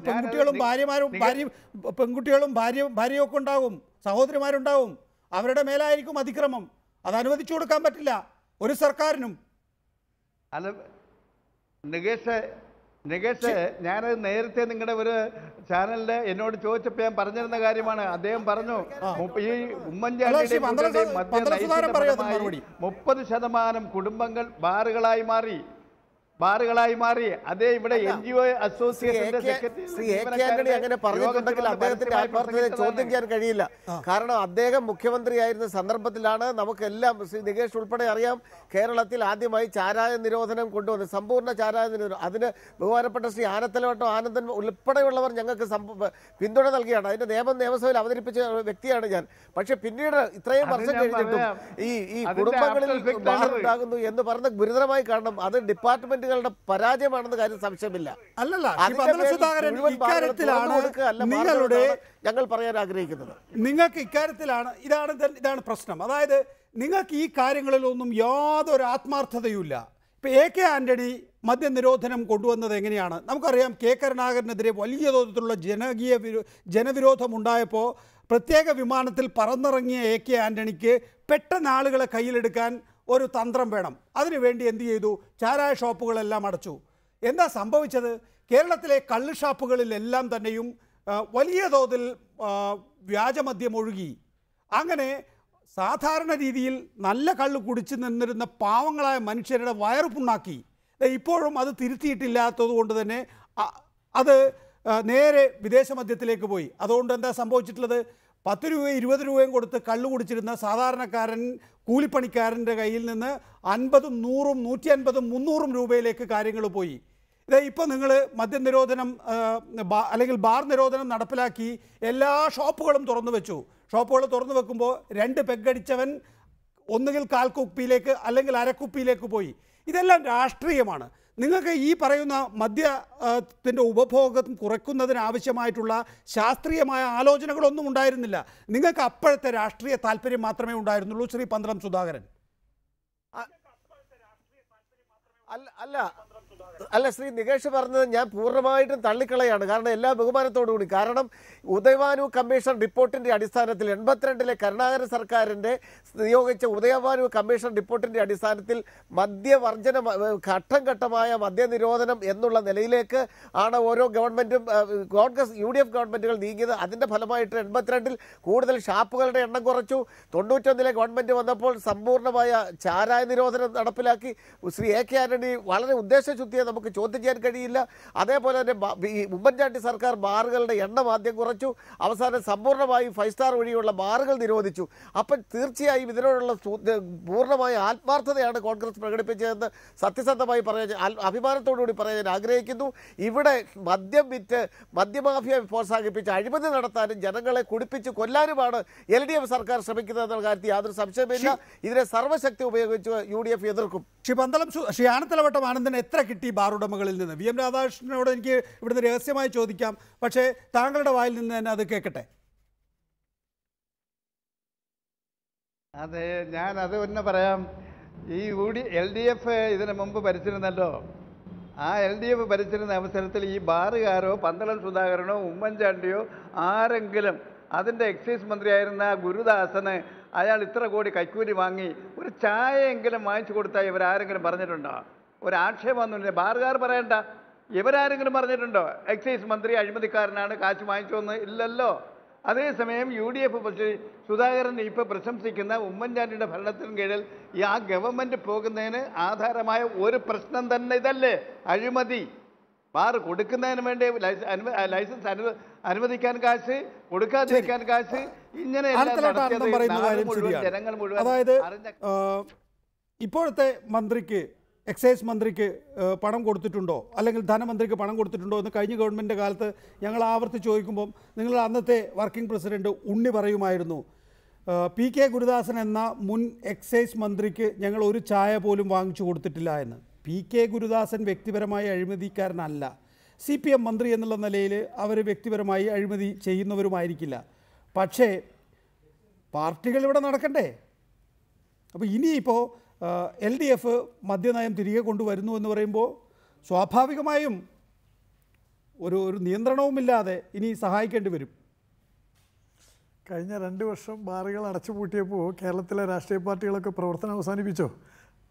പെൺകുട്ടികളും ഭാര്യയൊക്കെ ഉണ്ടാകും, സഹോദരിമാരുണ്ടാവും. അവരുടെ മേലായിരിക്കും അതിക്രമം. അത് അനുവദിച്ചു കൊടുക്കാൻ പറ്റില്ല ഒരു സർക്കാരിനും. അല്ല നികേഷ്, ഞാനത് നേരത്തെ നിങ്ങളുടെ ഒരു ചാനലിൽ എന്നോട് ചോദിച്ചപ്പോൾ ഞാൻ പറഞ്ഞിരുന്ന കാര്യമാണ്. അദ്ദേഹം പറഞ്ഞു ഈ ഉമ്മൻചാണ്ടിയുടെ 30% കുടുംബങ്ങൾ ബാറുകളായി മാറി. അതേ ഇവിടെ NGO അസോസിയേഷന്റെ സെക്രട്ടറി അങ്ങനെ പറഞ്ഞിട്ടുണ്ടെങ്കിൽ അദ്ദേഹത്തിന്റെ ആത്മാർത്ഥതയെ ചോദ്യം ചെയ്യാൻ കഴിയില്ല. കാരണം അദ്ദേഹം മുഖ്യമന്ത്രിയായിരുന്ന സന്ദർഭത്തിലാണ് നമുക്കെല്ലാം ശ്രീ നികേഷ് ഉൾപ്പെടെ അറിയാം, കേരളത്തിൽ ആദ്യമായി ചാരായ നിരോധനം കൊണ്ടുവന്നത്, സമ്പൂർണ്ണ ചാരായ നിരോധനം. അതിന് ബഹുമാനപ്പെട്ട ശ്രീ ആനത്തലവട്ടം ആനന്ദൻ ഉൾപ്പെടെയുള്ളവർ ഞങ്ങൾക്ക് പിന്തുണ നൽകിയാണ്. അതിന്റെ നിയമസഭയിൽ അവതരിപ്പിച്ച വ്യക്തിയാണ് ഞാൻ. പക്ഷെ പിന്നീട് ഇത്രയും വർഷം കഴിഞ്ഞിട്ടും ഈ കുടുംബങ്ങളിൽ ഉണ്ടാകുന്നു എന്ന് പറഞ്ഞ ഗുരുതരമായി കാണണം. അത് ഡിപ്പാർട്ട്മെന്റ് പരാജയമാണെന്ന് കാര്യം സംശയമില്ല. അല്ലല്ല, ഞങ്ങൾ പറയാൻ ആഗ്രഹിക്കുന്നത് നിങ്ങൾക്ക് ഇക്കാര്യത്തിലാണ്. ഇതാണ് പ്രശ്നം. അതായത് നിങ്ങൾക്ക് ഈ കാര്യങ്ങളിലൊന്നും യാതൊരു ആത്മാർത്ഥതയുമില്ല. ഇപ്പൊ AK ആന്റണി മദ്യനിരോധനം കൊണ്ടുവന്നത് എങ്ങനെയാണ് നമുക്കറിയാം. K കരുണാകരനെതിരെ വലിയ തോതിലുള്ള ജനവിരോധം ഉണ്ടായപ്പോൾ പ്രത്യേക വിമാനത്തിൽ പറന്നിറങ്ങിയ AK ആന്റണിക്ക് പെട്ടെന്ന് ആളുകളെ കയ്യിലെടുക്കാൻ ഒരു തന്ത്രം വേണം. അതിനുവേണ്ടി എന്ത് ചെയ്തു? ചാരായ ഷോപ്പുകളെല്ലാം അടച്ചു. എന്താ സംഭവിച്ചത്? കേരളത്തിലെ കള്ള് ഷാപ്പുകളിലെല്ലാം തന്നെയും വലിയ തോതിൽ വ്യാജമദ്യം ഒഴുകി. അങ്ങനെ സാധാരണ രീതിയിൽ നല്ല കള്ള് കുടിച്ച് നിന്നിരുന്ന പാവങ്ങളായ മനുഷ്യരുടെ വയറുപുണ്ണാക്കി. ഇപ്പോഴും അത് തിരുത്തിയിട്ടില്ലാത്തത് കൊണ്ട് തന്നെ അത് നേരെ വിദേശ മദ്യത്തിലേക്ക് പോയി. അതുകൊണ്ട് എന്താ സംഭവിച്ചിട്ടുള്ളത്? 10 രൂപയും 20 രൂപയും കൊടുത്ത് കള്ളു കുടിച്ചിരുന്ന സാധാരണക്കാരൻ കൂലിപ്പണിക്കാരൻ്റെ കയ്യിൽ നിന്ന് 50, 100, 150, 300 രൂപയിലേക്ക് കാര്യങ്ങൾ പോയി. ഇപ്പോൾ നിങ്ങൾ മദ്യനിരോധനം അല്ലെങ്കിൽ ബാർ നിരോധനം നടപ്പിലാക്കി എല്ലാ ഷോപ്പുകളും തുറന്നു വെച്ചു. ഷോപ്പുകൾ തുറന്നു വെക്കുമ്പോൾ 2 പെഗടിച്ചവൻ ഒന്നുകിൽ കാൽക്കുപ്പിയിലേക്ക് അല്ലെങ്കിൽ അരക്കുപ്പിയിലേക്ക് പോയി. ഇതെല്ലാം രാഷ്ട്രീയമാണ്. നിങ്ങൾക്ക് ഈ പറയുന്ന മദ്യത്തിൻ്റെ ഉപഭോഗം കുറയ്ക്കുന്നതിനാവശ്യമായിട്ടുള്ള ശാസ്ത്രീയമായ ആലോചനകളൊന്നും ഉണ്ടായിരുന്നില്ല. നിങ്ങൾക്ക് അപ്പോഴത്തെ രാഷ്ട്രീയ താല്പര്യം മാത്രമേ ഉണ്ടായിരുന്നുള്ളൂ. ശ്രീ പന്തളം സുധാകരൻ അല്ല ശ്രീ നികേഷ് പറഞ്ഞത് ഞാൻ പൂർണ്ണമായിട്ടും തള്ളിക്കളയാണ്. കാരണം എല്ലാ ബഹുമാനത്തോടു കൂടി. കാരണം ഉദയഭാനു കമ്മീഷൻ റിപ്പോർട്ടിന്റെ അടിസ്ഥാനത്തിൽ 82-ലെ കരുണാകരൻ സർക്കാരിന്റെ നിയോഗിച്ച ഉദയഭാനു കമ്മീഷൻ റിപ്പോർട്ടിന്റെ അടിസ്ഥാനത്തിൽ മദ്യവർജന ഘട്ടം ഘട്ടമായ മദ്യനിരോധനം എന്നുള്ള നിലയിലേക്ക് ആണ് ഓരോ ഗവൺമെന്റും കോൺഗ്രസ് UDF ഗവൺമെന്റുകൾ നീങ്ങിയത്. അതിന്റെ ഫലമായിട്ട് 82-ൽ കൂടുതൽ ഷാപ്പുകളുടെ എണ്ണം കുറച്ചു. 91-ലെ ഗവൺമെന്റ് വന്നപ്പോൾ സമ്പൂർണ്ണമായ ചാരായ നിരോധനം നടപ്പിലാക്കി. ശ്രീ AK ആന്റണി വളരെ ഉദ്ദേശശുദ്ധിയെ നമുക്ക് ചോദ്യം ചെയ്യാൻ കഴിയില്ല. അതേപോലെ തന്നെ ഉമ്മൻചാണ്ടി സർക്കാർ ബാറുകളുടെ എണ്ണം ആദ്യം കുറച്ചു, അവസാനം സമ്പൂർണ്ണമായി 5 സ്റ്റാർ വഴിയുള്ള ബാറുകൾ നിരോധിച്ചു. അപ്പം തീർച്ചയായും ഇതിനോടുള്ള പൂർണ്ണമായ ആത്മാർത്ഥതയാണ് കോൺഗ്രസ് പ്രകടിപ്പിച്ചതെന്ന് സത്യസന്ധമായി പറയാൻ അഭിമാനത്തോടുകൂടി പറയാൻ ഞാൻ ആഗ്രഹിക്കുന്നു. ഇവിടെ മദ്യം വിറ്റ് മദ്യമാഫിയ പ്രോത്സാഹിപ്പിച്ച് അഴിമതി നടത്താനും ജനങ്ങളെ കുടിപ്പിച്ച് കൊല്ലാനുമാണ് LDF സർക്കാർ ശ്രമിക്കുന്നതെന്ന കാര്യത്തിൽ യാതൊരു സംശയമില്ല. ഇതിനെ സർവ്വശക്തി ഉപയോഗിച്ച് UDF എതിർക്കും. ശ്രീ ആനത്തലവട്ടം ആനന്ദൻ എത്ര കിട്ടി ബാറുടമകളിൽ നിന്ന്? VM രാധാകൃഷ്ണനോട് എനിക്ക് ഇവിടുന്ന് രഹസ്യമായി ചോദിക്കാം, പക്ഷേ താങ്കളുടെ വായിൽ നിന്ന് തന്നെ അത് കേൾക്കട്ടെ. അതെ, ഞാനത് തന്നെ പറയാം. ഈ LDF ഇതിനു മുമ്പ് ഭരിച്ചിരുന്നല്ലോ. ആ LDF ഭരിച്ചിരുന്ന അവസരത്തിൽ ഈ ബാറുകാരോ പന്തളം സുധാകരനോ ഉമ്മൻചാണ്ടിയോ ആരെങ്കിലും അതിൻ്റെ എക്സൈസ് മന്ത്രിയായിരുന്ന ഗുരുദാസന് അയാൾ ഇത്ര കോടി കൈക്കൂലി വാങ്ങി ഒരു ചായയെങ്കിലും വാങ്ങിച്ചു കൊടുത്താൽ ഇവരാരെങ്കിലും പറഞ്ഞിട്ടുണ്ടോ? ഒരു ആക്ഷേപമൊന്നുമില്ല. ബാറുകാർ പറയണ്ട, ഇവരാരെങ്കിലും പറഞ്ഞിട്ടുണ്ടോ എക്സൈസ് മന്ത്രി അഴിമതിക്കാരനാണ്, കാശ് വാങ്ങിച്ചോന്ന്? ഇല്ലല്ലോ. അതേസമയം UDF സുധാകരൻ ഇപ്പോൾ പ്രശംസിക്കുന്ന ഉമ്മൻചാണ്ടിയുടെ ഭരണത്തിന് കീഴിൽ ആ ഗവൺമെൻറ് പോകുന്നതിന് ആധാരമായ ഒരു പ്രശ്നം തന്നെ ഇതല്ലേ? അഴിമതി. ബാർ കൊടുക്കുന്നതിന് വേണ്ടി ലൈസൻസ് അനുവദിക്കാൻ കാശ്, കൊടുക്കാതിരിക്കാൻ കാശ്, ഇങ്ങനെ പറയുന്ന കാര്യം ശരിയാണ്. ജനങ്ങൾ മുഴുവൻ അതായത് ഇപ്പോഴത്തെ മന്ത്രിക്ക്, എക്സൈസ് മന്ത്രിക്ക് പണം കൊടുത്തിട്ടുണ്ടോ അല്ലെങ്കിൽ ധനമന്ത്രിക്ക് പണം കൊടുത്തിട്ടുണ്ടോ എന്ന് കഴിഞ്ഞ ഗവൺമെൻറ് കാലത്ത് ഞങ്ങൾ ആവർത്തിച്ച് ചോദിക്കുമ്പം നിങ്ങളുടെ അന്നത്തെ വർക്കിംഗ് പ്രസിഡന്റ് ഉണ്ണി പറയുമായിരുന്നു, പി.കെ. ഗുരുദാസൻ എന്ന മുൻ എക്സൈസ് മന്ത്രിക്ക് ഞങ്ങൾ ഒരു ചായ പോലും വാങ്ങിച്ചു കൊടുത്തിട്ടില്ല എന്ന്. പി.കെ. ഗുരുദാസൻ വ്യക്തിപരമായ അഴിമതിക്കാരനല്ല. CPM മന്ത്രി എന്നുള്ള നിലയിൽ അവർ വ്യക്തിപരമായി അഴിമതി ചെയ്യുന്നവരുമായിരിക്കില്ല. പക്ഷേ പാർട്ടികൾ ഇവിടെ നടക്കണ്ടേ? അപ്പോൾ ഇനിയിപ്പോൾ LDF മദ്യനയം തിരികെ കൊണ്ടുവരുന്നു എന്ന് പറയുമ്പോൾ സ്വാഭാവികമായും ഒരു നിയന്ത്രണവുമില്ലാതെ ഇനി സഹായിക്കേണ്ടി വരും. കഴിഞ്ഞ 2 വർഷം ബാറുകൾ അടച്ചുപൂട്ടിയപ്പോൾ കേരളത്തിലെ രാഷ്ട്രീയ പാർട്ടികളൊക്കെ പ്രവർത്തനം അവസാനിപ്പിച്ചോ?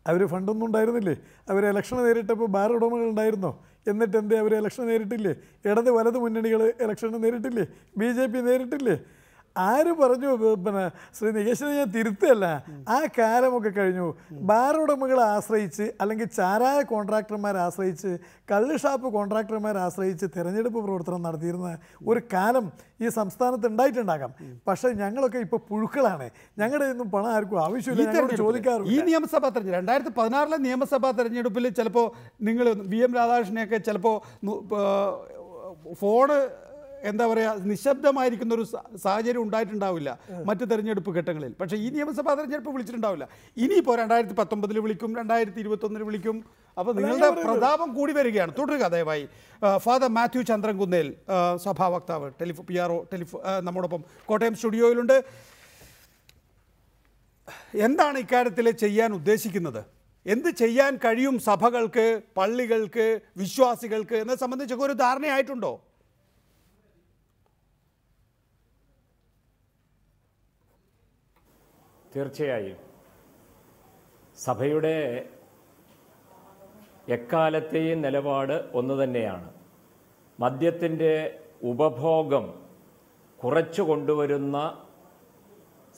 അവർ ഫണ്ടൊന്നും ഉണ്ടായിരുന്നില്ലേ? അവർ ഇലക്ഷൻ നേരിട്ടപ്പോൾ ബാർ ഉടമകൾ ഉണ്ടായിരുന്നോ? എന്നിട്ട് എന്തേ അവർ ഇലക്ഷൻ നേരിട്ടില്ലേ? ഇടത് വലത് മുന്നണികൾ ഇലക്ഷൻ നേരിട്ടില്ലേ? BJP നേരിട്ടില്ലേ? ആര് പറഞ്ഞു? പിന്നെ ശ്രീ നികേഷിനെ ഞാൻ തിരുത്തല്ല, ആ കാലമൊക്കെ കഴിഞ്ഞു. ബാർ ഉടമകളെ ആശ്രയിച്ച് അല്ലെങ്കിൽ ചാരായ കോൺട്രാക്ടർമാരെ ആശ്രയിച്ച്, കള്ള് ഷാപ്പ് കോൺട്രാക്ടർമാരെ ആശ്രയിച്ച് തിരഞ്ഞെടുപ്പ് പ്രവർത്തനം നടത്തിയിരുന്ന ഒരു കാലം ഈ സംസ്ഥാനത്ത് ഉണ്ടായിട്ടുണ്ടാകാം. പക്ഷേ ഞങ്ങളൊക്കെ ഇപ്പോൾ പുഴുക്കളാണ്. ഞങ്ങളുടെ ഒന്നും പണം ആർക്കും ആവശ്യമില്ല, ചോദിക്കാറുണ്ട്. ഈ നിയമസഭാ തെരഞ്ഞെടുപ്പ് 2016 നിയമസഭാ തെരഞ്ഞെടുപ്പിൽ ചിലപ്പോൾ നിങ്ങൾ VM രാധാകൃഷ്ണനെയൊക്കെ ചിലപ്പോൾ ഫോണ് എന്താ പറയുക നിശബ്ദമായിരിക്കുന്ന ഒരു സാഹചര്യം ഉണ്ടായിട്ടുണ്ടാവില്ല മറ്റ് തെരഞ്ഞെടുപ്പ് ഘട്ടങ്ങളിൽ. പക്ഷേ ഈ നിയമസഭാ തെരഞ്ഞെടുപ്പ് വിളിച്ചിട്ടുണ്ടാവില്ല. ഇനിയിപ്പോൾ 2019 വിളിക്കും, 2021 വിളിക്കും. അപ്പോൾ നിങ്ങളുടെ പ്രതാപം കൂടി വരികയാണ്. തുടരുക ദയവായി. ഫാദർ മാത്യു ചന്ദ്രൻകുന്നേൽ, സഭാ വക്താവ്, PRO നമ്മോടൊപ്പം കോട്ടയം സ്റ്റുഡിയോയിലുണ്ട്. എന്താണ് ഇക്കാര്യത്തിൽ ചെയ്യാൻ ഉദ്ദേശിക്കുന്നത്? എന്ത് ചെയ്യാൻ കഴിയും സഭകൾക്ക്, പള്ളികൾക്ക്, വിശ്വാസികൾക്ക് എന്നെ സംബന്ധിച്ചൊക്കെ ഒരു ധാരണയായിട്ടുണ്ടോ? തീർച്ചയായും സഭയുടെ എക്കാലത്തെയും നിലപാട് ഒന്ന് തന്നെയാണ്. മദ്യത്തിൻ്റെ ഉപഭോഗം കുറച്ചു കൊണ്ടുവരുന്ന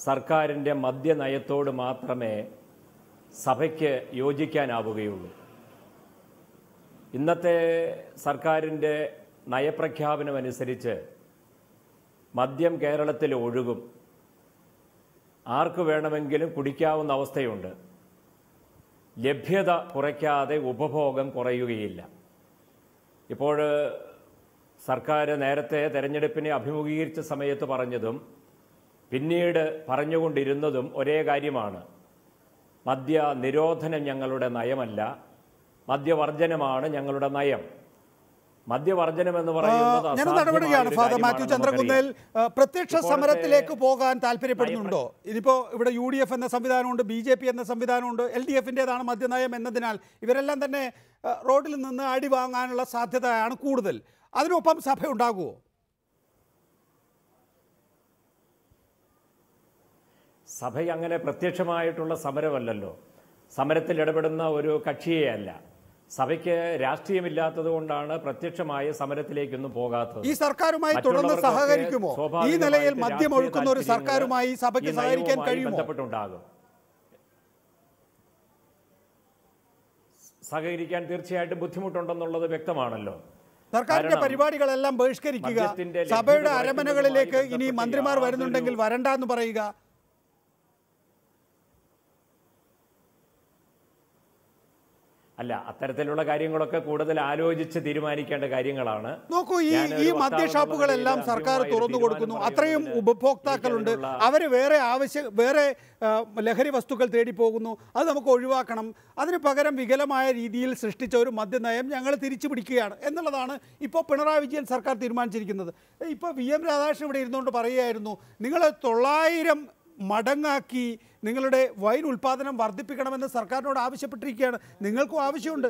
സർക്കാരിൻ്റെ മദ്യനയത്തോട് മാത്രമേ സഭയ്ക്ക് യോജിക്കാനാവുകയുള്ളൂ. ഇന്നത്തെ സർക്കാരിൻ്റെ നയപ്രഖ്യാപനമനുസരിച്ച് മദ്യം കേരളത്തിൽ ഒഴുകും. ആർക്ക് വേണമെങ്കിലും കുടിക്കാവുന്ന അവസ്ഥയുണ്ട്. ലഭ്യത കുറയ്ക്കാതെ ഉപഭോഗം കുറയുകയില്ല. ഇപ്പോൾ സർക്കാർ നേരത്തെ തെരഞ്ഞെടുപ്പിനെ അഭിമുഖീകരിച്ച സമയത്ത് പറഞ്ഞതും പിന്നീട് പറഞ്ഞുകൊണ്ടിരുന്നതും ഒരേ കാര്യമാണ്. മദ്യ നിരോധനം ഞങ്ങളുടെ നയമല്ല, മദ്യവർജനമാണ് ഞങ്ങളുടെ നയം. മദ്യവർജനം എന്ന് പറയുന്നത് നടപടിയാണ്. ഫാദർ മാത്യു ചന്ദ്രകുന്നേൽ, പ്രത്യക്ഷ സമരത്തിലേക്ക് പോകാൻ താല്പര്യപ്പെടുന്നുണ്ടോ? ഇതിപ്പോൾ ഇവിടെ UDF എന്ന സംവിധാനമുണ്ട്, BJP എന്ന സംവിധാനമുണ്ട്, LDFൻ്റേതാണ് മദ്യനയം എന്നതിനാൽ ഇവരെല്ലാം തന്നെ റോഡിൽ നിന്ന് അടി വാങ്ങാനുള്ള സാധ്യതയാണ് കൂടുതൽ. അതിനൊപ്പം സഭ ഉണ്ടാകുമോ? സഭ അങ്ങനെ പ്രത്യക്ഷമായിട്ടുള്ള സമരമല്ലല്ലോ, സമരത്തിൽ ഇടപെടുന്ന ഒരു കക്ഷിയേ അല്ല. സഭയ്ക്ക് രാഷ്ട്രീയമില്ലാത്തത് കൊണ്ടാണ് പ്രത്യക്ഷമായ സമരത്തിലേക്കൊന്നും പോകാത്തത്. ഈ സർക്കാരുമായി തുടർന്ന് സഹകരിക്കുമോ? ഈ നിലയിൽ മദ്യം ഒഴുക്കുന്ന ഒരു സർക്കാരുമായി സഭയ്ക്ക് സഹകരിക്കാൻ കഴിയുമോ? ബന്ധപ്പെട്ടുണ്ടാകും. സഹകരിക്കാൻ തീർച്ചയായിട്ടും ബുദ്ധിമുട്ടുണ്ടെന്നുള്ളത് വ്യക്തമാണല്ലോ. സർക്കാരിന്റെ പരിപാടികളെല്ലാം ബഹിഷ്കരിക്കുക, സഭയുടെ അരമനകളിലേക്ക് ഇനി മന്ത്രിമാർ വരുന്നുണ്ടെങ്കിൽ വരണ്ടെന്ന് പറയുക. അല്ല, അത്തരത്തിലുള്ള കാര്യങ്ങളൊക്കെ കൂടുതൽ ആലോചിച്ച് തീരുമാനിക്കേണ്ട കാര്യങ്ങളാണ്. നോക്കൂ, ഈ മദ്യഷാപ്പുകളെല്ലാം സർക്കാർ തുറന്നു കൊടുക്കുന്നു. അത്രയും ഉപഭോക്താക്കളുണ്ട്. അവർ വേറെ ലഹരി വസ്തുക്കൾ തേടി പോകുന്നു. അത് നമുക്ക് ഒഴിവാക്കണം. അതിന് പകരം വികലമായ രീതിയിൽ സൃഷ്ടിച്ച ഒരു മദ്യനയം ഞങ്ങൾ തിരിച്ചു പിടിക്കുകയാണ് എന്നുള്ളതാണ് ഇപ്പോൾ പിണറായി വിജയൻ സർക്കാർ തീരുമാനിച്ചിരിക്കുന്നത്. ഇപ്പോൾ VM രാധാകൃഷ്ണൻ ഇവിടെ ഇരുന്നുകൊണ്ട് പറയുകയായിരുന്നു, നിങ്ങൾ 900 മടങ്ങാക്കി നിങ്ങളുടെ വൈൻ ഉൽപ്പാദനം വർദ്ധിപ്പിക്കണമെന്ന് സർക്കാരിനോട് ആവശ്യപ്പെട്ടിരിക്കുകയാണ്. നിങ്ങൾക്കും ആവശ്യമുണ്ട്.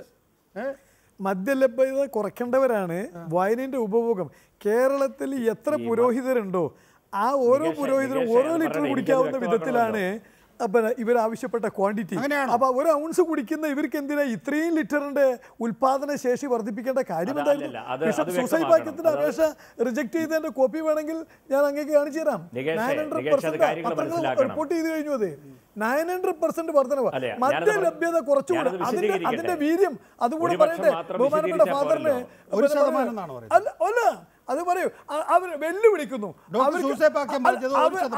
മദ്യലഭ്യത കുറയ്ക്കേണ്ടവരാണ് വൈനിൻ്റെ ഉപഭോഗം. കേരളത്തിൽ എത്ര പുരോഹിതരുണ്ടോ ആ ഓരോ പുരോഹിതരും ഓരോ ലിറ്റർ കുടിക്കാവുന്ന വിധത്തിലാണ് ഇവർ ആവശ്യപ്പെട്ട ക്വാണ്ടിറ്റി. അപ്പോൾ 1 ഔൺസ് കുടിക്കുന്ന ഇവർക്ക് എന്തിനാ ഇത്രയും ലിറ്ററിന്റെ ഉൽപാദന ശേഷി വർദ്ധിപ്പിക്കേണ്ട കാര്യം എന്തായിരുന്നു? സൂസൈഡ് പാക്യത്തിന്റെ അപേക്ഷ റിജക്ട് ചെയ്തതിന്റെ കോപ്പി വേണമെങ്കിൽ ഞാൻ അങ്ങേക്ക് കാണിച്ചു തരാം. 900% പത്രങ്ങൾ റിപ്പോർട്ട് ചെയ്ത് കഴിഞ്ഞു. അത് 900% വർധനവ്. മദ്യ ലഭ്യത കുറച്ചുകൂടെ അതിന്റെ വീര്യം അതുകൂടി പറയട്ടെ. ബഹുമാനപ്പെട്ട ഫാദറിന് അല്ല അത് പറയൂ. അവർ വെല്ലുവിളിക്കുന്നു,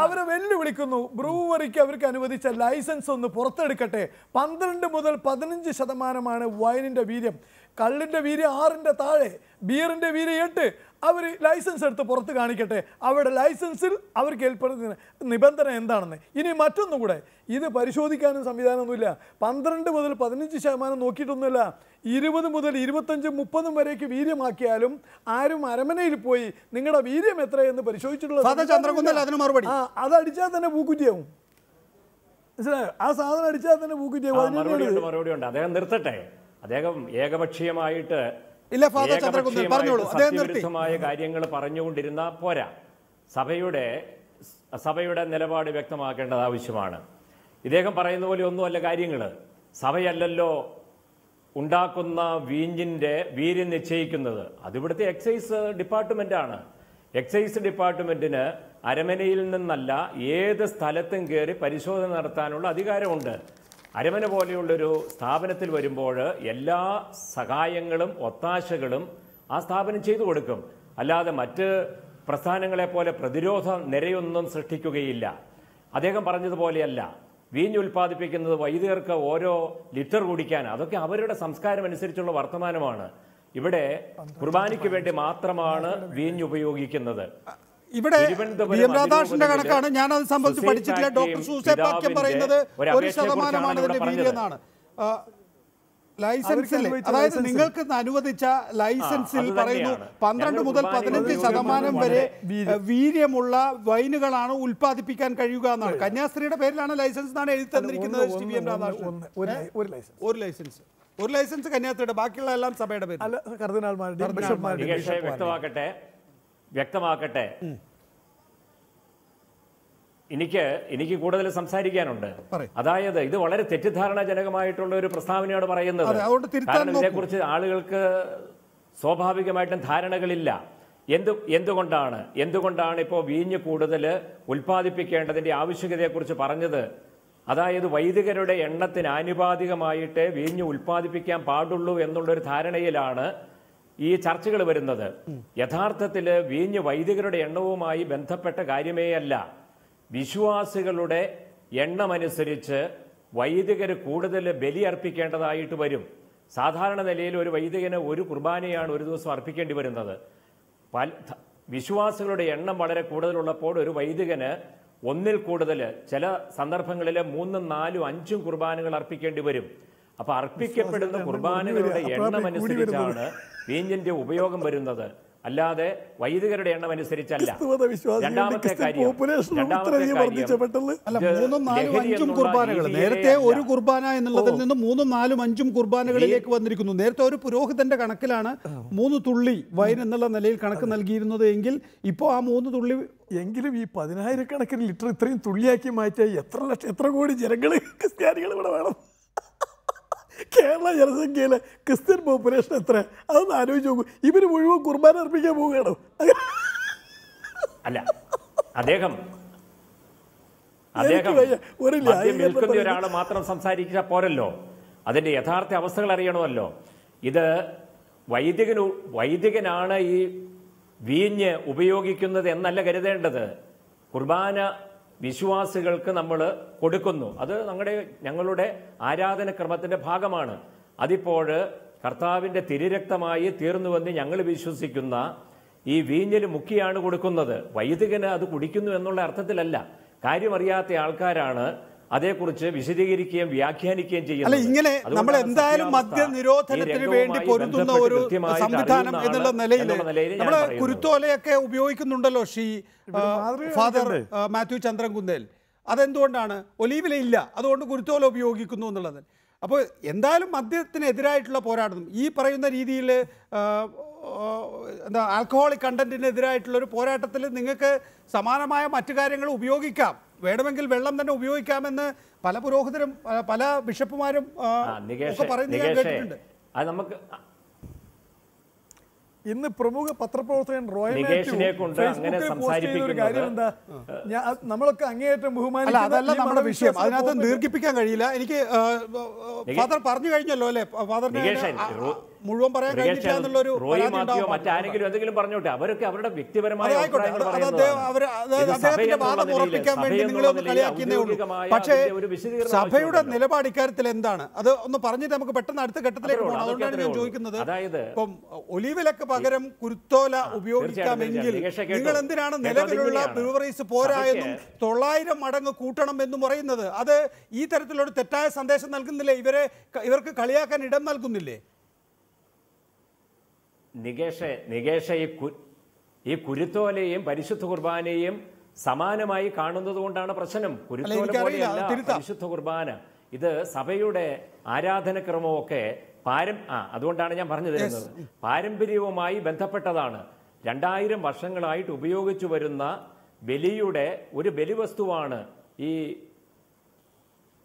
അവരെ വെല്ലുവിളിക്കുന്നു. ബ്രൂവറിക്ക് അവർക്ക് അനുവദിച്ച ലൈസൻസ് ഒന്ന് പുറത്തെടുക്കട്ടെ. 12 മുതൽ 15% വൈനിന്റെ വീര്യം. കള്ളിന്റെ വീര്യം 6ന്റെ താഴെ, ബിയറിന്റെ വീര്യം 8. അവർ ലൈസൻസ് എടുത്ത് പുറത്ത് കാണിക്കട്ടെ. അവരുടെ ലൈസൻസിൽ അവർക്ക് ഏർപ്പെടുന്ന നിബന്ധന എന്താണെന്ന്. ഇനി മറ്റൊന്നുകൂടെ, ഇത് പരിശോധിക്കാനും സംവിധാനമൊന്നുമില്ല. 12 മുതൽ 15% നോക്കിയിട്ടൊന്നുമില്ല. 20 മുതൽ 25, 30 വരേക്ക് വീര്യമാക്കിയാലും ആരും അരമനയിൽ പോയി നിങ്ങളുടെ വീര്യം എത്രയെന്ന് പരിശോധിച്ചിട്ടുള്ള അതടിച്ചാൽ തന്നെ പൂക്കുറ്റിയാവും. മനസ്സിലായോ? ആ സാധനം അടിച്ചാൽ തന്നെ പൂക്കുറ്റിയാവും. മറുപടിയുണ്ട്. അദ്ദേഹം നിർത്തട്ടെ. അദ്ദേഹം ഏകപക്ഷീയമായിട്ട് സത്യവിരുദ്ധമായ കാര്യങ്ങൾ പറഞ്ഞുകൊണ്ടിരുന്ന പോരാ. സഭയുടെ നിലപാട് വ്യക്തമാക്കേണ്ടത് ആവശ്യമാണ്. ഇദ്ദേഹം പറയുന്ന പോലെ ഒന്നുമല്ല കാര്യങ്ങൾ. സഭയല്ലല്ലോ ഉണ്ടാക്കുന്ന വീഞ്ഞിന്റെ വീര്യം നിശ്ചയിക്കുന്നത്. അതിവിടുത്തെ എക്സൈസ് ഡിപ്പാർട്ട്മെന്റാണ്. എക്സൈസ് ഡിപ്പാർട്ട്മെന്റിന് അരമനയിൽ നിന്നല്ല ഏത് സ്ഥലത്തും കയറി പരിശോധന നടത്താനുള്ള അധികാരമുണ്ട്. അരമന പോലെയുള്ളൊരു സ്ഥാപനത്തിൽ വരുമ്പോൾ എല്ലാ സഹായങ്ങളും ഒത്താശകളും ആ സ്ഥാപനം ചെയ്തു കൊടുക്കും. അല്ലാതെ മറ്റ് പ്രസ്ഥാനങ്ങളെ പോലെ പ്രതിരോധ നിരയൊന്നും സൃഷ്ടിക്കുകയില്ല. അദ്ദേഹം പറഞ്ഞതുപോലെയല്ല. വീഞ്ഞ് ഉൽപ്പാദിപ്പിക്കുന്നത് വൈദികർക്ക് ഓരോ ലിറ്റർ കുടിക്കാൻ, അതൊക്കെ അവരുടെ സംസ്കാരം അനുസരിച്ചുള്ള വർത്തമാനമാണ്. ഇവിടെ കുർബാനയ്ക്ക് വേണ്ടി മാത്രമാണ് വീഞ്ഞ് ഉപയോഗിക്കുന്നത്. ഇവിടെ രാധാകൃഷ്ണന്റെ കണക്കാണ്. ഞാനത് സംബന്ധിച്ച് പഠിച്ചിട്ടില്ല. ഡോക്ടർ സൂസേപ്പാക്യം പറയുന്നത് 1% ഇതിന്റെ വീര്യം എന്നാണ്. ലൈസൻസിൽ, അതായത് നിങ്ങൾക്ക് അനുവദിച്ച ലൈസൻസിൽ പറയുന്നു 12 മുതൽ 15% വരെ വീര്യമുള്ള വൈനുകളാണ് ഉൽപ്പാദിപ്പിക്കാൻ കഴിയുക എന്നാണ്. കന്യാസ്ത്രീയുടെ പേരിലാണ് ലൈസൻസ് എന്നാണ് എഴുതി തന്നിരിക്കുന്നത്. ഒരു ലൈസൻസ് കന്യാസ്ത്രീയുടെ, ബാക്കിയുള്ള എല്ലാം സഭയുടെ പേര്. വ്യക്തമാക്കട്ടെ. എനിക്ക് കൂടുതൽ സംസാരിക്കാനുണ്ട്. അതായത് ഇത് വളരെ തെറ്റിദ്ധാരണജനകമായിട്ടുള്ള ഒരു പ്രസ്താവനയാണ് പറയുന്നത്. കാരണം ഇതിനെക്കുറിച്ച് ആളുകൾക്ക് സ്വാഭാവികമായിട്ടും ധാരണകളില്ല. എന്തുകൊണ്ടാണ് ഇപ്പോൾ വീഞ്ഞ് കൂടുതൽ ഉൽപ്പാദിപ്പിക്കേണ്ടതിന്റെ ആവശ്യകതയെക്കുറിച്ച് പറഞ്ഞത്? അതായത് വൈദികരുടെ എണ്ണത്തിന് ആനുപാതികമായിട്ട് വീഞ്ഞ് ഉൽപ്പാദിപ്പിക്കാൻ പാടുള്ളൂ എന്നുള്ളൊരു ധാരണയിലാണ് ഈ ചർച്ചകൾ വരുന്നത്. യഥാർത്ഥത്തിൽ വീഞ്ഞ് വൈദികരുടെ എണ്ണവുമായി ബന്ധപ്പെട്ട കാര്യമേ അല്ല. വിശ്വാസികളുടെ എണ്ണമനുസരിച്ച് വൈദികർ കൂടുതൽ ബലി അർപ്പിക്കേണ്ടതായിട്ട് വരും. സാധാരണ നിലയിൽ ഒരു വൈദികന് ഒരു കുർബാനയാണ് ഒരു ദിവസം അർപ്പിക്കേണ്ടി വരുന്നത്. വിശ്വാസികളുടെ എണ്ണം വളരെ കൂടുതലുള്ളപ്പോൾ ഒരു വൈദികന് ഒന്നിൽ കൂടുതൽ, ചില സന്ദർഭങ്ങളിൽ 3, 4, 5 കുർബാനകൾ അർപ്പിക്കേണ്ടി വരും. അപ്പൊ അർപ്പിക്കപ്പെടുന്ന കുർബാനകളുടെ എണ്ണം അനുസരിച്ചാണ് വീഞ്ഞിന്റെ ഉപയോഗം വരുന്നത്, അല്ലാതെ വൈദികരുടെ എണ്ണം അനുസരിച്ചല്ല. രണ്ടാമത്തെ കാര്യം, 3, 4, 5 കുർബാനകൾ. നേരത്തെ ഒരു കുർബാന എന്നുള്ളതിൽ നിന്ന് 3, 4, 5 കുർബാനകളിലേക്ക് വന്നിരിക്കുന്നു. നേരത്തെ ഒരു പുരോഹിതന്റെ കണക്കിലാണ് 3 തുള്ളി വൈൻ എന്നുള്ള നിലയിൽ കണക്ക് നൽകിയിരുന്നത് എങ്കിൽ ഇപ്പോൾ ആ 3 തുള്ളി എങ്കിലും ഈ 10,000 ലിറ്റർ ഇത്രയും തുള്ളിയാക്കി മാറ്റിയാൽ എത്ര കോടി ജനങ്ങൾ, ക്രിസ്ത്യാനികൾ ഇവിടെ വേണം? കേരള ജനസംഖ്യയിലെ ക്രിസ്ത്യൻ പോപ്പുലേഷൻ എത്ര? അതൊന്ന് ആലോചിച്ച് നോക്കൂ. ഇവര് മുഴുവൻ കുർബാന അർപ്പിക്കാൻ പോവുകയാണോ? അല്ല, അദ്ദേഹം നിൽക്കുന്ന ഒരാൾ മാത്രം സംസാരിച്ചാൽ പോരല്ലോ. അതിന്റെ യഥാർത്ഥ അവസ്ഥകൾ അറിയണമല്ലോ. ഇത് വൈദികനാണ് ഈ വീഞ്ഞ് ഉപയോഗിക്കുന്നത് എന്നല്ല കരുതേണ്ടത്. കുർബാന വിശ്വാസികൾക്ക് നമ്മൾ കൊടുക്കുന്നു. അത് ഞങ്ങളുടെ ആരാധനക്രമത്തിന്റെ ഭാഗമാണ്. അതിപ്പോൾ കർത്താവിന്റെ തിരുരക്തമായി തീർന്നുവെന്ന് ഞങ്ങൾ വിശ്വസിക്കുന്ന ഈ വീഞ്ഞിൽ മുക്കിയാണ് കൊടുക്കുന്നത്. വൈദികന് അത് കുടിക്കുന്നു എന്നുള്ള അർത്ഥത്തിലല്ല. കാര്യമറിയാത്ത ആൾക്കാരാണ് അതേക്കുറിച്ച് വിശദീകരിക്കുകയും വ്യാഖ്യാനിക്കുകയും ചെയ്യുന്നത്. ഇങ്ങനെ നമ്മൾ എന്തായാലും മദ്യനിരോധനത്തിന് വേണ്ടി പൊരുതുന്ന ഒരു സംവിധാനം എന്നുള്ള നിലയിൽ നമ്മൾ കുരുത്തോലയൊക്കെ ഉപയോഗിക്കുന്നുണ്ടല്ലോ. ഫാദർ മാത്യു ചന്ദ്രൻകുന്നേൽ, അതെന്തുകൊണ്ടാണ്? ഒലീവില ഇല്ല, അതുകൊണ്ട് കുരുത്തോല ഉപയോഗിക്കുന്നു എന്നുള്ളത്. അപ്പോൾ എന്തായാലും മദ്യത്തിനെതിരായിട്ടുള്ള പോരാട്ടം ഈ പറയുന്ന രീതിയിൽ ആൽക്കഹോളിക് കണ്ടന്റിനെതിരായിട്ടുള്ളൊരു പോരാട്ടത്തിൽ നിങ്ങൾക്ക് സമാനമായ മറ്റു കാര്യങ്ങൾ ഉപയോഗിക്കാം. വേണമെങ്കിൽ വെള്ളം തന്നെ ഉപയോഗിക്കാമെന്ന് പല പുരോഹിതരും പല ബിഷപ്പുമാരും പറയുന്നത്. ഇന്ന് പ്രമുഖ പത്രപ്രവർത്തകൻ റോയ് കാര്യം എന്താ, നമ്മളൊക്കെ അങ്ങേയറ്റം ബഹുമാനിക്കും. അതല്ല നമ്മുടെ വിഷയം, അതിനകത്ത് ദീർഘിപ്പിക്കാൻ കഴിയില്ല. എനിക്ക് ഫാദർ പറഞ്ഞു കഴിഞ്ഞല്ലോ അല്ലെ? ഫാദറിന് മുഴുവൻ പറയാൻ കഴിഞ്ഞില്ല എന്നുള്ളൊരു റോയി മാത്യോ മറ്റാരെങ്കിലും എന്തെങ്കിലും പറഞ്ഞോട്ടെ, അവരൊക്കെ അവരുടെ വ്യക്തിപരമായ അഭിപ്രായങ്ങൾ അദ്ദേഹത്തിന്റെ വാദം ഉറപ്പിക്കാൻ വേണ്ടി നിങ്ങളെ ഒന്ന് കളിയാക്കിയേ ഉള്ളൂ. പക്ഷേ സഭയുടെ നിലപാട് ഇക്കാര്യത്തിൽ എന്താണ് അത് ഒന്ന് പറഞ്ഞിട്ട് നമുക്ക് പെട്ടെന്ന് അടുത്ത ഘട്ടത്തിലേക്ക് പോകണം. അതുകൊണ്ടാണ് ഞാൻ ചോദിക്കുന്നത്, ഇപ്പം ഒലിവിലക്ക് പകരം കുരുത്തോല ഉപയോഗിക്കാമെങ്കിൽ നിങ്ങൾ എന്തിനാണ് നിലവിലുള്ള ബ്രൂവറീസ് പോരായെന്നും 900 മടങ്ങ് കൂട്ടണം എന്നും പറയുന്നത്? അത് ഈ തരത്തിലൊരു തെറ്റായ സന്ദേശം നൽകുന്നില്ലേ? ഇവർക്ക് കളിയാക്കാൻ ഇടം നൽകുന്നില്ലേ? നികേഷ ഈ കുരുത്തോലയും പരിശുദ്ധ കുർബാനയും സമാനമായി കാണുന്നത് കൊണ്ടാണ് പ്രശ്നം. കുരുത്തോല പോലെയല്ല പരിശുദ്ധ കുർബാന. ഇത് സഭയുടെ ആരാധനക്രമമൊക്കെ അതുകൊണ്ടാണ് ഞാൻ പറഞ്ഞു തരുന്നത്, പാരമ്പര്യവുമായി ബന്ധപ്പെട്ടതാണ്. 2000 വർഷങ്ങളായിട്ട് ഉപയോഗിച്ചു വരുന്ന ബലിയുടെ ഒരു ബലിവസ്തുവാണ് ഈ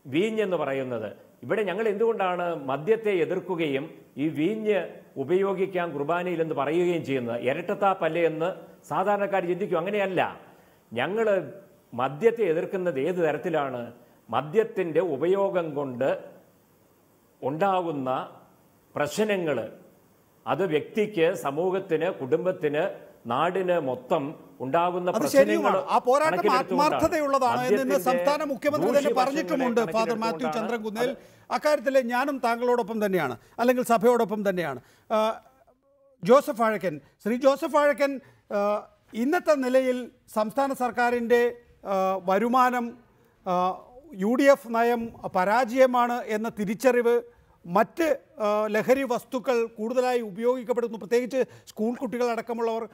വീഞ്ഞെന്ന് പറയുന്നത്. ഇവിടെ ഞങ്ങൾ എന്തുകൊണ്ടാണ് മദ്യത്തെ എതിർക്കുകയും ഈ വീഞ്ഞ് ഉപയോഗിക്കാൻ കുർബാനയിൽ എന്ന് പറയുകയും ചെയ്യുന്നത്? ഇരട്ടത്താപ്പല്ലേ എന്ന് സാധാരണക്കാർ ചിന്തിക്കും. അങ്ങനെയല്ല. ഞങ്ങൾ മദ്യത്തെ എതിർക്കുന്നത് ഏത് തരത്തിലാണ്? മദ്യത്തിൻ്റെ ഉപയോഗം കൊണ്ട് ഉണ്ടാകുന്ന പ്രശ്നങ്ങൾ, അത് വ്യക്തിക്ക്, സമൂഹത്തിന്, കുടുംബത്തിന്, നാടിന് മൊത്തം ഉണ്ടാകുന്ന പ്രശ്നങ്ങൾ ആ പോരാട്ടം ആത്മാർത്ഥതയുള്ളതാണ് എന്ന് സംസ്ഥാന മുഖ്യമന്ത്രി തന്നെ പറഞ്ഞിട്ടുമുണ്ട്. ഫാദർ മാത്യു ചന്ദ്രൻകുന്നേൽ, അക്കാര്യത്തിൽ ഞാനും താങ്കളോടൊപ്പം തന്നെയാണ്, അല്ലെങ്കിൽ സഭയോടൊപ്പം തന്നെയാണ്. ജോസഫ് വാഴക്കൻ, ശ്രീ ജോസഫ് വാഴക്കൻ, ഇന്നത്തെ നിലയിൽ സംസ്ഥാന സർക്കാരിൻ്റെ വരുമാനം, UDF നയം പരാജയമാണ് എന്ന തിരിച്ചറിവ്, മറ്റ് ലഹരി വസ്തുക്കൾ കൂടുതലായി ഉപയോഗിക്കപ്പെടുന്നു, പ്രത്യേകിച്ച് സ്കൂൾ കുട്ടികളടക്കമുള്ളവർ,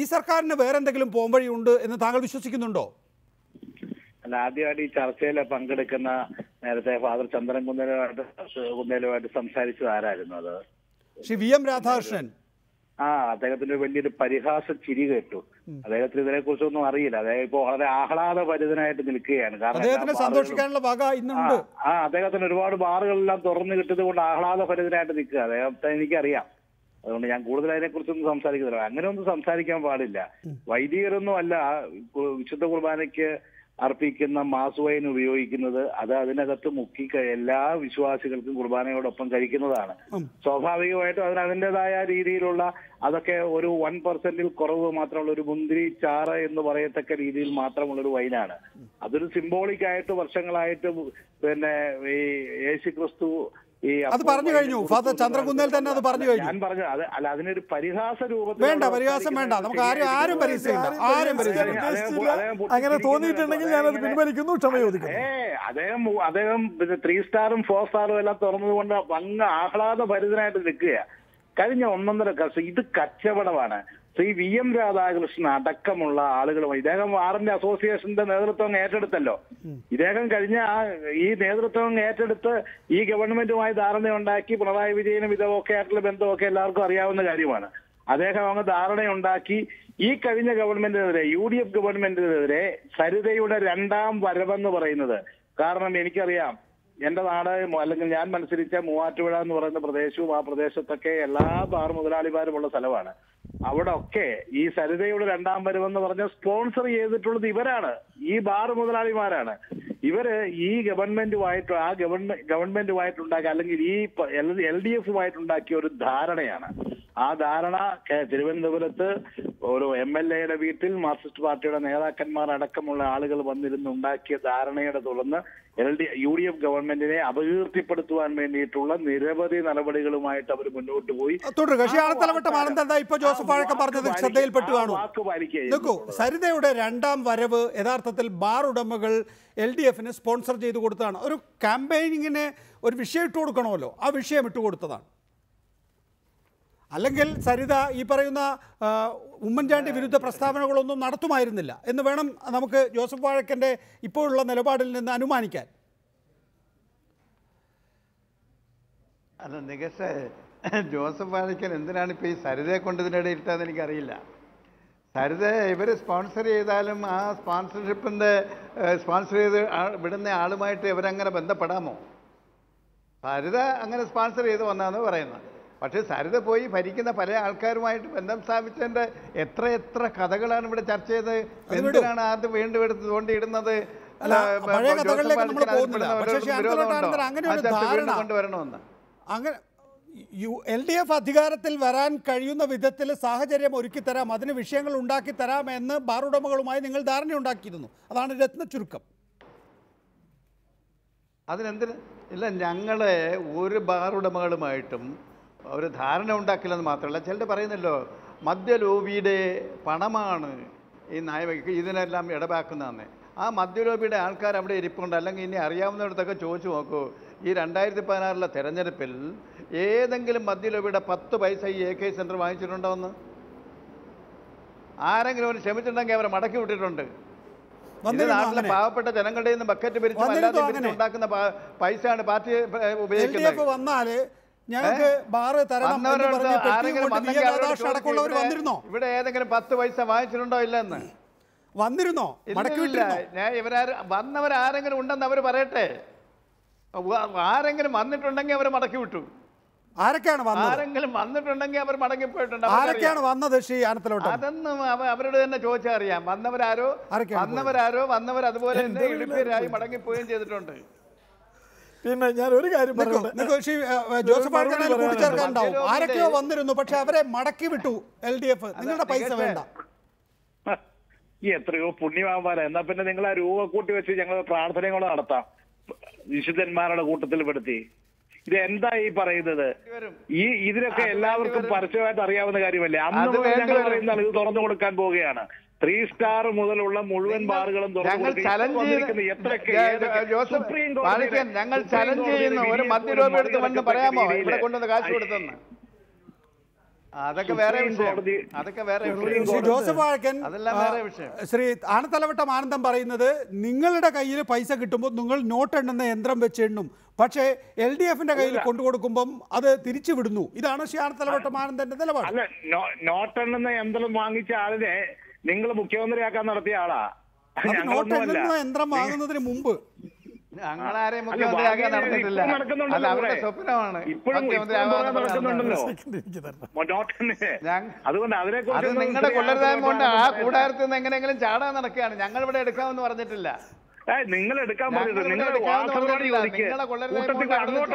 ഈ സർക്കാരിന് വേറെന്തെങ്കിലും പോംവഴിയുണ്ട് എന്ന് താങ്കൾ വിശ്വസിക്കുന്നുണ്ടോ? അല്ല, ആദ്യമായിട്ട് ഈ ചർച്ചയിൽ പങ്കെടുക്കുന്ന നേരത്തെ ഫാദർ ചന്ദ്രൻകുന്നേലുമായിട്ട് സംസാരിച്ചത് ആരായിരുന്നു? അത് ശ്രീ VM രാധാകൃഷ്ണൻ. അദ്ദേഹത്തിന്റെ വലിയൊരു പരിഹാസ ചിരി കേട്ടു. അദ്ദേഹത്തിന് ഇതിനെ കുറിച്ചൊന്നും അറിയില്ല. അദ്ദേഹം ഇപ്പൊ വളരെ ആഹ്ലാദഭരിതനായിട്ട് നിൽക്കുകയാണ്. കാരണം സന്തോഷിക്കാനുള്ള വക ഇന്നുണ്ട്. അദ്ദേഹത്തിന് ഒരുപാട് ബാറുകളെല്ലാം തുറന്നു കിട്ടിയത് കൊണ്ട് ആഹ്ലാദഭരിതനായിട്ട് നിൽക്കുക. അദ്ദേഹത്തെ എനിക്കറിയാം. അതുകൊണ്ട് ഞാൻ കൂടുതൽ അതിനെ കുറിച്ചൊന്നും സംസാരിക്കുന്നില്ല. അങ്ങനെ ഒന്നും സംസാരിക്കാൻ പാടില്ല. വൈദികരൊന്നും അല്ല വിശുദ്ധ കുർബാനയ്ക്ക് അർപ്പിക്കുന്ന മാസ് വൈൻ ഉപയോഗിക്കുന്നത്. അത് അതിനകത്ത് മുക്കി എല്ലാ വിശ്വാസികൾക്കും കുർബാനയോടൊപ്പം കഴിക്കുന്നതാണ്. സ്വാഭാവികമായിട്ടും അതിൻ്റെതായ രീതിയിലുള്ള അതൊക്കെ ഒരു 1% കുറവ് മാത്രമുള്ള ഒരു മുന്തിരി ചാറ് എന്ന് പറയത്തക്ക രീതിയിൽ മാത്രമുള്ളൊരു വൈനാണ്. അതൊരു സിംബോളിക് ആയിട്ട് വർഷങ്ങളായിട്ട് പിന്നെ ഈ യേശുക്രിസ്തു അത് പറഞ്ഞു കഴിഞ്ഞു. ഫാദർ ചന്ദ്രകുന്നേൽ തന്നെ അത് പറഞ്ഞു കഴിഞ്ഞു. ഞാൻ പറഞ്ഞു അല്ല, അതിനൊരു പരിഹാസ രൂപത്തിൽ വേണ്ട, പരിഹാസം വേണ്ട. നമുക്ക് ആരും അങ്ങനെ തോന്നിയിട്ടുണ്ടെങ്കിൽ ഞാനത് പിൻവലിക്കുന്നു, ക്ഷമ ചോദിക്കുന്നു. അദ്ദേഹം 3 സ്റ്റാറും 4 സ്റ്റാറും എല്ലാം തുറന്നതുകൊണ്ട് അങ്ങ് ആഹ്ലാദഭരിതനായിട്ട് നിൽക്കുക. കഴിഞ്ഞ 1.5 ഇത് കച്ചവടമാണ്. ശ്രീ VM രാധാകൃഷ്ണൻ അടക്കമുള്ള ആളുകളുമായി ഇദ്ദേഹം ആറിന്റെ അസോസിയേഷന്റെ നേതൃത്വം ഏറ്റെടുത്തല്ലോ. ഇദ്ദേഹം കഴിഞ്ഞ ഈ നേതൃത്വം ഏറ്റെടുത്ത് ഈ ഗവൺമെന്റുമായി ധാരണയുണ്ടാക്കി. പിണറായി വിജയനും ഇതൊക്കെ ആയിട്ടുള്ള ബന്ധമൊക്കെ എല്ലാവർക്കും അറിയാവുന്ന കാര്യമാണ്. അദ്ദേഹം അങ്ങ് ധാരണയുണ്ടാക്കി ഈ കഴിഞ്ഞ ഗവൺമെന്റിനെതിരെ, UDF ഗവൺമെന്റിനെതിരെ സരിതയുടെ 2ാം വരവെന്ന് പറയുന്നത്. കാരണം എനിക്കറിയാം, എന്റെ നാട് അല്ലെങ്കിൽ ഞാൻ മത്സരിച്ച മൂവാറ്റുപുഴ എന്ന് പറയുന്ന പ്രദേശവും ആ പ്രദേശത്തൊക്കെ എല്ലാ ബാർ മുതലാളിമാരുമുള്ള സ്ഥലമാണ്. അവിടെ ഒക്കെ ഈ സരിതയുടെ 2ാം വരവെന്ന് പറഞ്ഞ സ്പോൺസർ ചെയ്തിട്ടുള്ളത് ഇവരാണ്, ഈ ബാർ മുതലാളിമാരാണ്. ഇവര് ഈ ഗവൺമെന്റുമായിട്ട് ഗവൺമെന്റുമായിട്ടുണ്ടാക്കിയ അല്ലെങ്കിൽ ഈ LDF-ഉമായിട്ടുണ്ടാക്കിയ ഒരു ധാരണയാണ്. ആ ധാരണ തിരുവനന്തപുരത്ത് ഒരു MLA-യുടെ വീട്ടിൽ മാർക്സിസ്റ്റ് പാർട്ടിയുടെ നേതാക്കന്മാർ അടക്കമുള്ള ആളുകൾ വന്നിരുന്ന് ഉണ്ടാക്കിയ ധാരണയുടെ തുടർന്ന് UDF ഗവൺമെന്റിനെ അപകീർത്തിപ്പെടുത്തുവാൻ വേണ്ടിയിട്ടുള്ള നിരവധി നടപടികളുമായിട്ട് അവർ മുന്നോട്ട് പോയി. സരിതയുടെ 2ാം വരവ് യഥാർത്ഥത്തിൽ ബാർ ഉടമകൾ LDF-ന് സ്പോൺസർ ചെയ്ത് കൊടുത്തതാണ്. ഒരു ക്യാമ്പയിനിങ്ങിന് ഒരു വിഷയം ഇട്ട് കൊടുക്കണമല്ലോ, ആ വിഷയം ഇട്ടുകൊടുത്തതാണ്. അല്ലെങ്കിൽ സരിത ഈ പറയുന്ന ഉമ്മൻചാണ്ടി വിരുദ്ധ പ്രസ്താവനകളൊന്നും നടത്തുമായിരുന്നില്ല എന്ന് വേണം നമുക്ക് ജോസഫ് വാഴക്കൻ്റെ ഇപ്പോഴുള്ള നിലപാടിൽ നിന്ന് അനുമാനിക്കാൻ. അല്ല നികേഷ്, ജോസഫ് വാഴക്കൻ എന്തിനാണ് ഇപ്പോൾ ഈ സരിതയെ കൊണ്ട് ഇതിനിടയിൽ ഇട്ടതെന്ന് എനിക്കറിയില്ല. സരിത ഇവർ സ്പോൺസർ ചെയ്താലും ആ സ്പോൺസർ ചെയ്ത് വിടുന്ന ആളുമായിട്ട് ഇവരങ്ങനെ ബന്ധപ്പെടാമോ? സരിത അങ്ങനെ സ്പോൺസർ ചെയ്ത് വന്നാന്ന് പറയുന്നത്. പക്ഷേ സരിത പോയി ഭരിക്കുന്ന പല ആൾക്കാരുമായിട്ട് ബന്ധം സ്ഥാപിച്ചതിൻ്റെ എത്ര കഥകളാണ് ഇവിടെ ചർച്ച ചെയ്ത്. എന്തിനാണ് അത് വീണ്ടും എടുത്ത് തോണ്ടിയിടുന്നത്? കൊണ്ടുവരണമെന്ന് അങ്ങനെ LDF അധികാരത്തിൽ വരാൻ കഴിയുന്ന വിധത്തിൽ സാഹചര്യം ഒരുക്കിത്തരാം, അതിന് വിഷയങ്ങൾ ഉണ്ടാക്കിത്തരാം എന്ന് ബാർ ഉടമകളുമായി നിങ്ങൾ ധാരണയുണ്ടാക്കിയിരുന്നു. അതാണ് രത്ന ചുരുക്കം. അതിനെന്തിന് ഇല്ല, ഞങ്ങളെ ഒരു ബാർ ഉടമകളുമായിട്ടും ഒരു ധാരണ ഉണ്ടാക്കില്ലെന്ന് മാത്രമല്ല, ചിലർ പറയുന്നല്ലോ മദ്യ ലോബിയുടെ പണമാണ് ഈ ഇതിനെല്ലാം ഇടപാക്കുന്നതെന്ന്. ആ മദ്യലോബിയുടെ ആൾക്കാർ അവിടെ ഇരിപ്പുണ്ട്. അല്ലെങ്കിൽ ഇനി അറിയാവുന്നിടത്തൊക്കെ ചോദിച്ചു നോക്കൂ, ഈ 2016 തെരഞ്ഞെടുപ്പിൽ ഏതെങ്കിലും മദ്യലോബിയുടെ 10 പൈസ ഈ AK സെൻറ്റർ വാങ്ങിച്ചിട്ടുണ്ടോ എന്ന് ആരെങ്കിലും അവർ ക്ഷമിച്ചിട്ടുണ്ടെങ്കിൽ അവരെ മടക്കി വിട്ടിട്ടുണ്ട്. നാട്ടിലെ പാവപ്പെട്ട ജനങ്ങളുടെ നിന്ന് ബക്കറ്റ് പിരിച്ച് അല്ലാതെ ഉണ്ടാക്കുന്ന പൈസയാണ് പാർട്ടി ഉപയോഗിക്കുന്നത്. ഇവിടെ ഏതെങ്കിലും 10 പൈസ വാങ്ങിച്ചിട്ടുണ്ടോ ഇല്ലെന്ന് വന്നിരുന്നോ? വന്നവരാരെങ്കിലും ഉണ്ടെന്ന് അവർ പറയട്ടെ. ആരെങ്കിലും വന്നിട്ടുണ്ടെങ്കിൽ അവർ മടക്കി വിട്ടു. ആരെങ്കിലും വന്നിട്ടുണ്ടെങ്കിൽ അവർ മടങ്ങി പോയിട്ടുണ്ട്. ആരൊക്കെയാണ് വന്നത്? അതൊന്നും അവരോട് തന്നെ ചോദിച്ചാൽ അറിയാം. വന്നവരാരോ അതുപോലെ തന്നെ ഇടുക്കിയരായി മടങ്ങിപ്പോവുകയും ചെയ്തിട്ടുണ്ട്. പിന്നെ ഞാൻ ഒരു കാര്യം ആരൊക്കെയോ വന്നിരുന്നു, പക്ഷെ അവരെ മടക്കി വിട്ടു LDF. നിങ്ങളുടെ പൈസ വേണ്ട. ഈ എത്രയോ പുണ്യവാന്മാരാ. എന്നാ പിന്നെ നിങ്ങൾ ആ രൂപ കൂട്ടി വെച്ച് ഞങ്ങൾ പ്രാർത്ഥനയും കൂടെ നടത്താം, വിശുദ്ധന്മാരുടെ കൂട്ടത്തിൽ പെടുത്തി. ഇത് എന്താ ഈ പറയുന്നത്? ഇതിനൊക്കെ എല്ലാവർക്കും പരസ്യമായിട്ട് അറിയാവുന്ന കാര്യമല്ലേ? അന്ന് ഞങ്ങൾ പറയുന്നതാണ് ഇത് തുറന്നു കൊടുക്കാൻ പോവുകയാണ്. 3 സ്റ്റാർ മുതലുള്ള മുഴുവൻ ബാറുകളും ഞങ്ങൾ ചലഞ്ച് ചെയ്യുന്നു. ഒരു മദ്യലോബി എടുത്ത് വന്ന് പറയാമോ ഇവിടെ കൊണ്ടുവന്ന് കാശ് കൊടുത്തെന്ന്? അതൊക്കെ വേറെ വിഷയം. ജോസഫ് വാഴക്കൻ, ശ്രീ ആനത്തലവട്ടം ആനന്ദം പറയുന്നത് നിങ്ങളുടെ കയ്യിൽ പൈസ കിട്ടുമ്പോൾ നിങ്ങൾ നോട്ട് എണ്ണുന്ന യന്ത്രം വെച്ച് എണ്ണും, പക്ഷേ LDFന്റെ കയ്യിൽ കൊണ്ടുകൊടുക്കുമ്പം അത് തിരിച്ചു വിടുന്നു. ഇതാണ് ശ്രീ ആനത്തലവട്ടം ആനന്ദന്റെ നിലപാട്. അല്ല, നോട്ട് എണ്ണുന്ന യന്ത്രം വാങ്ങിച്ച ആളിനെ നിങ്ങൾ മുഖ്യമന്ത്രിയാക്കാൻ നടത്തിയ ആളാ. നോട്ട് എണ്ണുന്ന യന്ത്രം വാങ്ങുന്നതിന് മുമ്പ് ഞങ്ങളാരെയും മുഖ്യമന്ത്രിയാക്കാൻ നടന്നിട്ടില്ല. അത് അവരുടെ സ്വപ്നമാണ്. നടക്കുന്നുണ്ടല്ലോ. അതുകൊണ്ട് അത് നിങ്ങളുടെ കൊള്ളരുതായ്മ കൊണ്ട് ആ കൂടാരത്തിൽ നിന്ന് എങ്ങനെയെങ്കിലും ചാടാൻ നടക്കുകയാണ്. ഞങ്ങൾ ഇവിടെ എടുക്കാമെന്ന് പറഞ്ഞിട്ടില്ല. നിങ്ങൾ എടുക്കാൻ പറഞ്ഞിട്ട് നിങ്ങൾ അങ്ങോട്ട്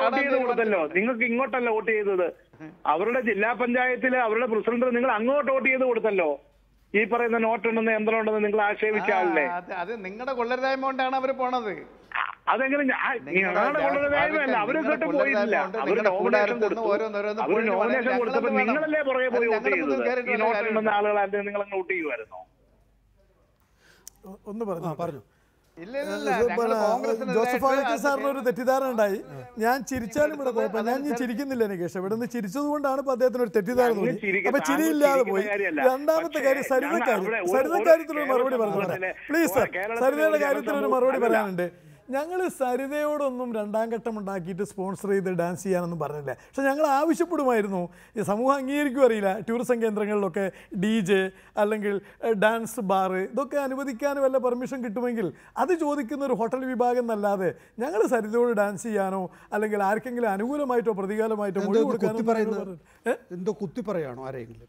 വോട്ട് ചെയ്ത് കൊടുത്തല്ലോ. നിങ്ങൾക്ക് ഇങ്ങോട്ടല്ല വോട്ട് ചെയ്തത്. അവരുടെ ജില്ലാ പഞ്ചായത്തില് അവരുടെ പ്രസിഡന്റ് നിങ്ങൾ അങ്ങോട്ട് വോട്ട് ചെയ്ത് കൊടുത്തല്ലോ. ഈ പറയുന്ന നോട്ട് ഉണ്ടെന്ന് യന്ത്രം ഉണ്ടെന്ന് നിങ്ങൾ ആക്ഷേപിച്ച ആളിനെ അത് നിങ്ങളുടെ കൊള്ളരുതായ്മ കൊണ്ടാണ് അവർ പോണത്. അതെങ്ങനെ കൊള്ളരുതായ്മയല്ല, അവര് കേട്ട് പോയില്ല. അവര് നോമിനേഷൻ കൊടുത്തപ്പോ നിങ്ങളല്ലേ പുറകെ പോയി വോട്ട് ചെയ്തത്. ഈ നോട്ട് ഉണ്ടെന്ന ആളുകളായിട്ട് നിങ്ങൾ അങ്ങ് വോട്ട് ചെയ്യുമായിരുന്നോ? ഒന്ന് പറഞ്ഞു. ജോസഫ് സാറിന് ഒരു തെറ്റിദ്ധാരണ ഉണ്ടായി. ഞാൻ ചിരിച്ചാലും ഇവിടെ കുഴപ്പം, ഞാൻ ചിരിക്കുന്നില്ല. എനിക്ക് ഇഷ്ടം ഇവിടെ നിന്ന് ചിരിച്ചത് കൊണ്ടാണ് ഇപ്പൊ അദ്ദേഹത്തിന് ഒരു തെറ്റിദ്ധാരണ തോന്നി. അപ്പൊ ചിരിയില്ലാതെ പോയി. രണ്ടാമത്തെ കാര്യം സരിതക്കാര്യത്തിലൊരു മറുപടി പറഞ്ഞോട്ടെ പ്ലീസ് സർ. സരിതയുടെ കാര്യത്തിലൊരു മറുപടി പറയാനുണ്ട്. ഞങ്ങൾ സരിതയോടൊന്നും രണ്ടാം ഘട്ടം ഉണ്ടാക്കിയിട്ട് സ്പോൺസർ ചെയ്ത് ഡാൻസ് ചെയ്യാനൊന്നും പറഞ്ഞില്ല. പക്ഷെ ഞങ്ങൾ ആവശ്യപ്പെടുമായിരുന്നു. ഈ സമൂഹം അംഗീകരിക്കും അറിയില്ല, ടൂറിസം കേന്ദ്രങ്ങളിലൊക്കെ DJ അല്ലെങ്കിൽ ഡാൻസ് ബാർ ഇതൊക്കെ അനുവദിക്കാൻ വല്ല പെർമിഷൻ കിട്ടുമെങ്കിൽ അത് ചോദിക്കുന്ന ഒരു ഹോട്ടൽ വിഭാഗം എന്നല്ലാതെ ഞങ്ങൾ സരിതയോട് ഡാൻസ് ചെയ്യാനോ അല്ലെങ്കിൽ ആർക്കെങ്കിലും അനുകൂലമായിട്ടോ പ്രതികാലമായിട്ടോ മൊഴി കൊടുക്കാനോ എന്തോ കുത്തി പറയാണോ ആരെങ്കിലും?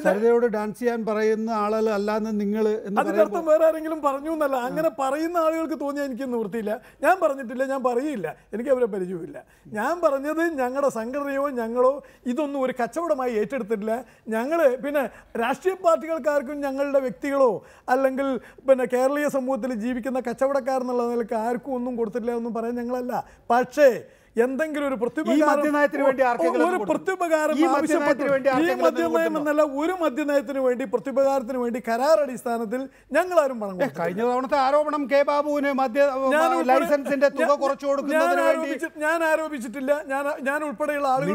സരിതയോട് ഡാൻസ് ചെയ്യാൻ പറയുന്ന ആളല്ലാന്ന് നിങ്ങൾ അതിനർത്ഥം വേറെ ആരെങ്കിലും പറഞ്ഞു എന്നല്ല. അങ്ങനെ പറയുന്ന ആളുകൾക്ക് തോന്നിയാൽ എനിക്ക് നിവൃത്തിയില്ല. ഞാൻ പറഞ്ഞിട്ടില്ല, ഞാൻ പറയില്ല, എനിക്ക് അവരെ പരിചയമില്ല. ഞാൻ പറഞ്ഞത് ഞങ്ങളുടെ സംഘടനയോ ഞങ്ങളോ ഇതൊന്നും ഒരു കച്ചവടമായി ഏറ്റെടുത്തിട്ടില്ല. ഞങ്ങൾ പിന്നെ രാഷ്ട്രീയ പാർട്ടികൾക്കാർക്കും ഞങ്ങളുടെ വ്യക്തികളോ അല്ലെങ്കിൽ പിന്നെ കേരളീയ സമൂഹത്തിൽ ജീവിക്കുന്ന കച്ചവടക്കാരെന്നുള്ള നിലക്ക് ആർക്കും ഒന്നും കൊടുത്തിട്ടില്ല ഒന്നും പറയാൻ ഞങ്ങളല്ല. പക്ഷേ എന്തെങ്കിലും ഒരു പ്രത്യുപകാരം എന്നല്ല, ഒരു മദ്യനയത്തിന് വേണ്ടി പ്രത്യുപകാരത്തിന് വേണ്ടി കരാർ അടിസ്ഥാനത്തിൽ ഞങ്ങളാരും പണം. കഴിഞ്ഞ തവണത്തെ ആരോപണം കെ ബാബുവിന് ലൈസൻസിന്റെ തുക കുറച്ചു കൊടുക്കുന്നതിന് ഞാൻ ആരോപിച്ചിട്ടില്ല. ഞാൻ ഉൾപ്പെടെയുള്ള ആളുകൾ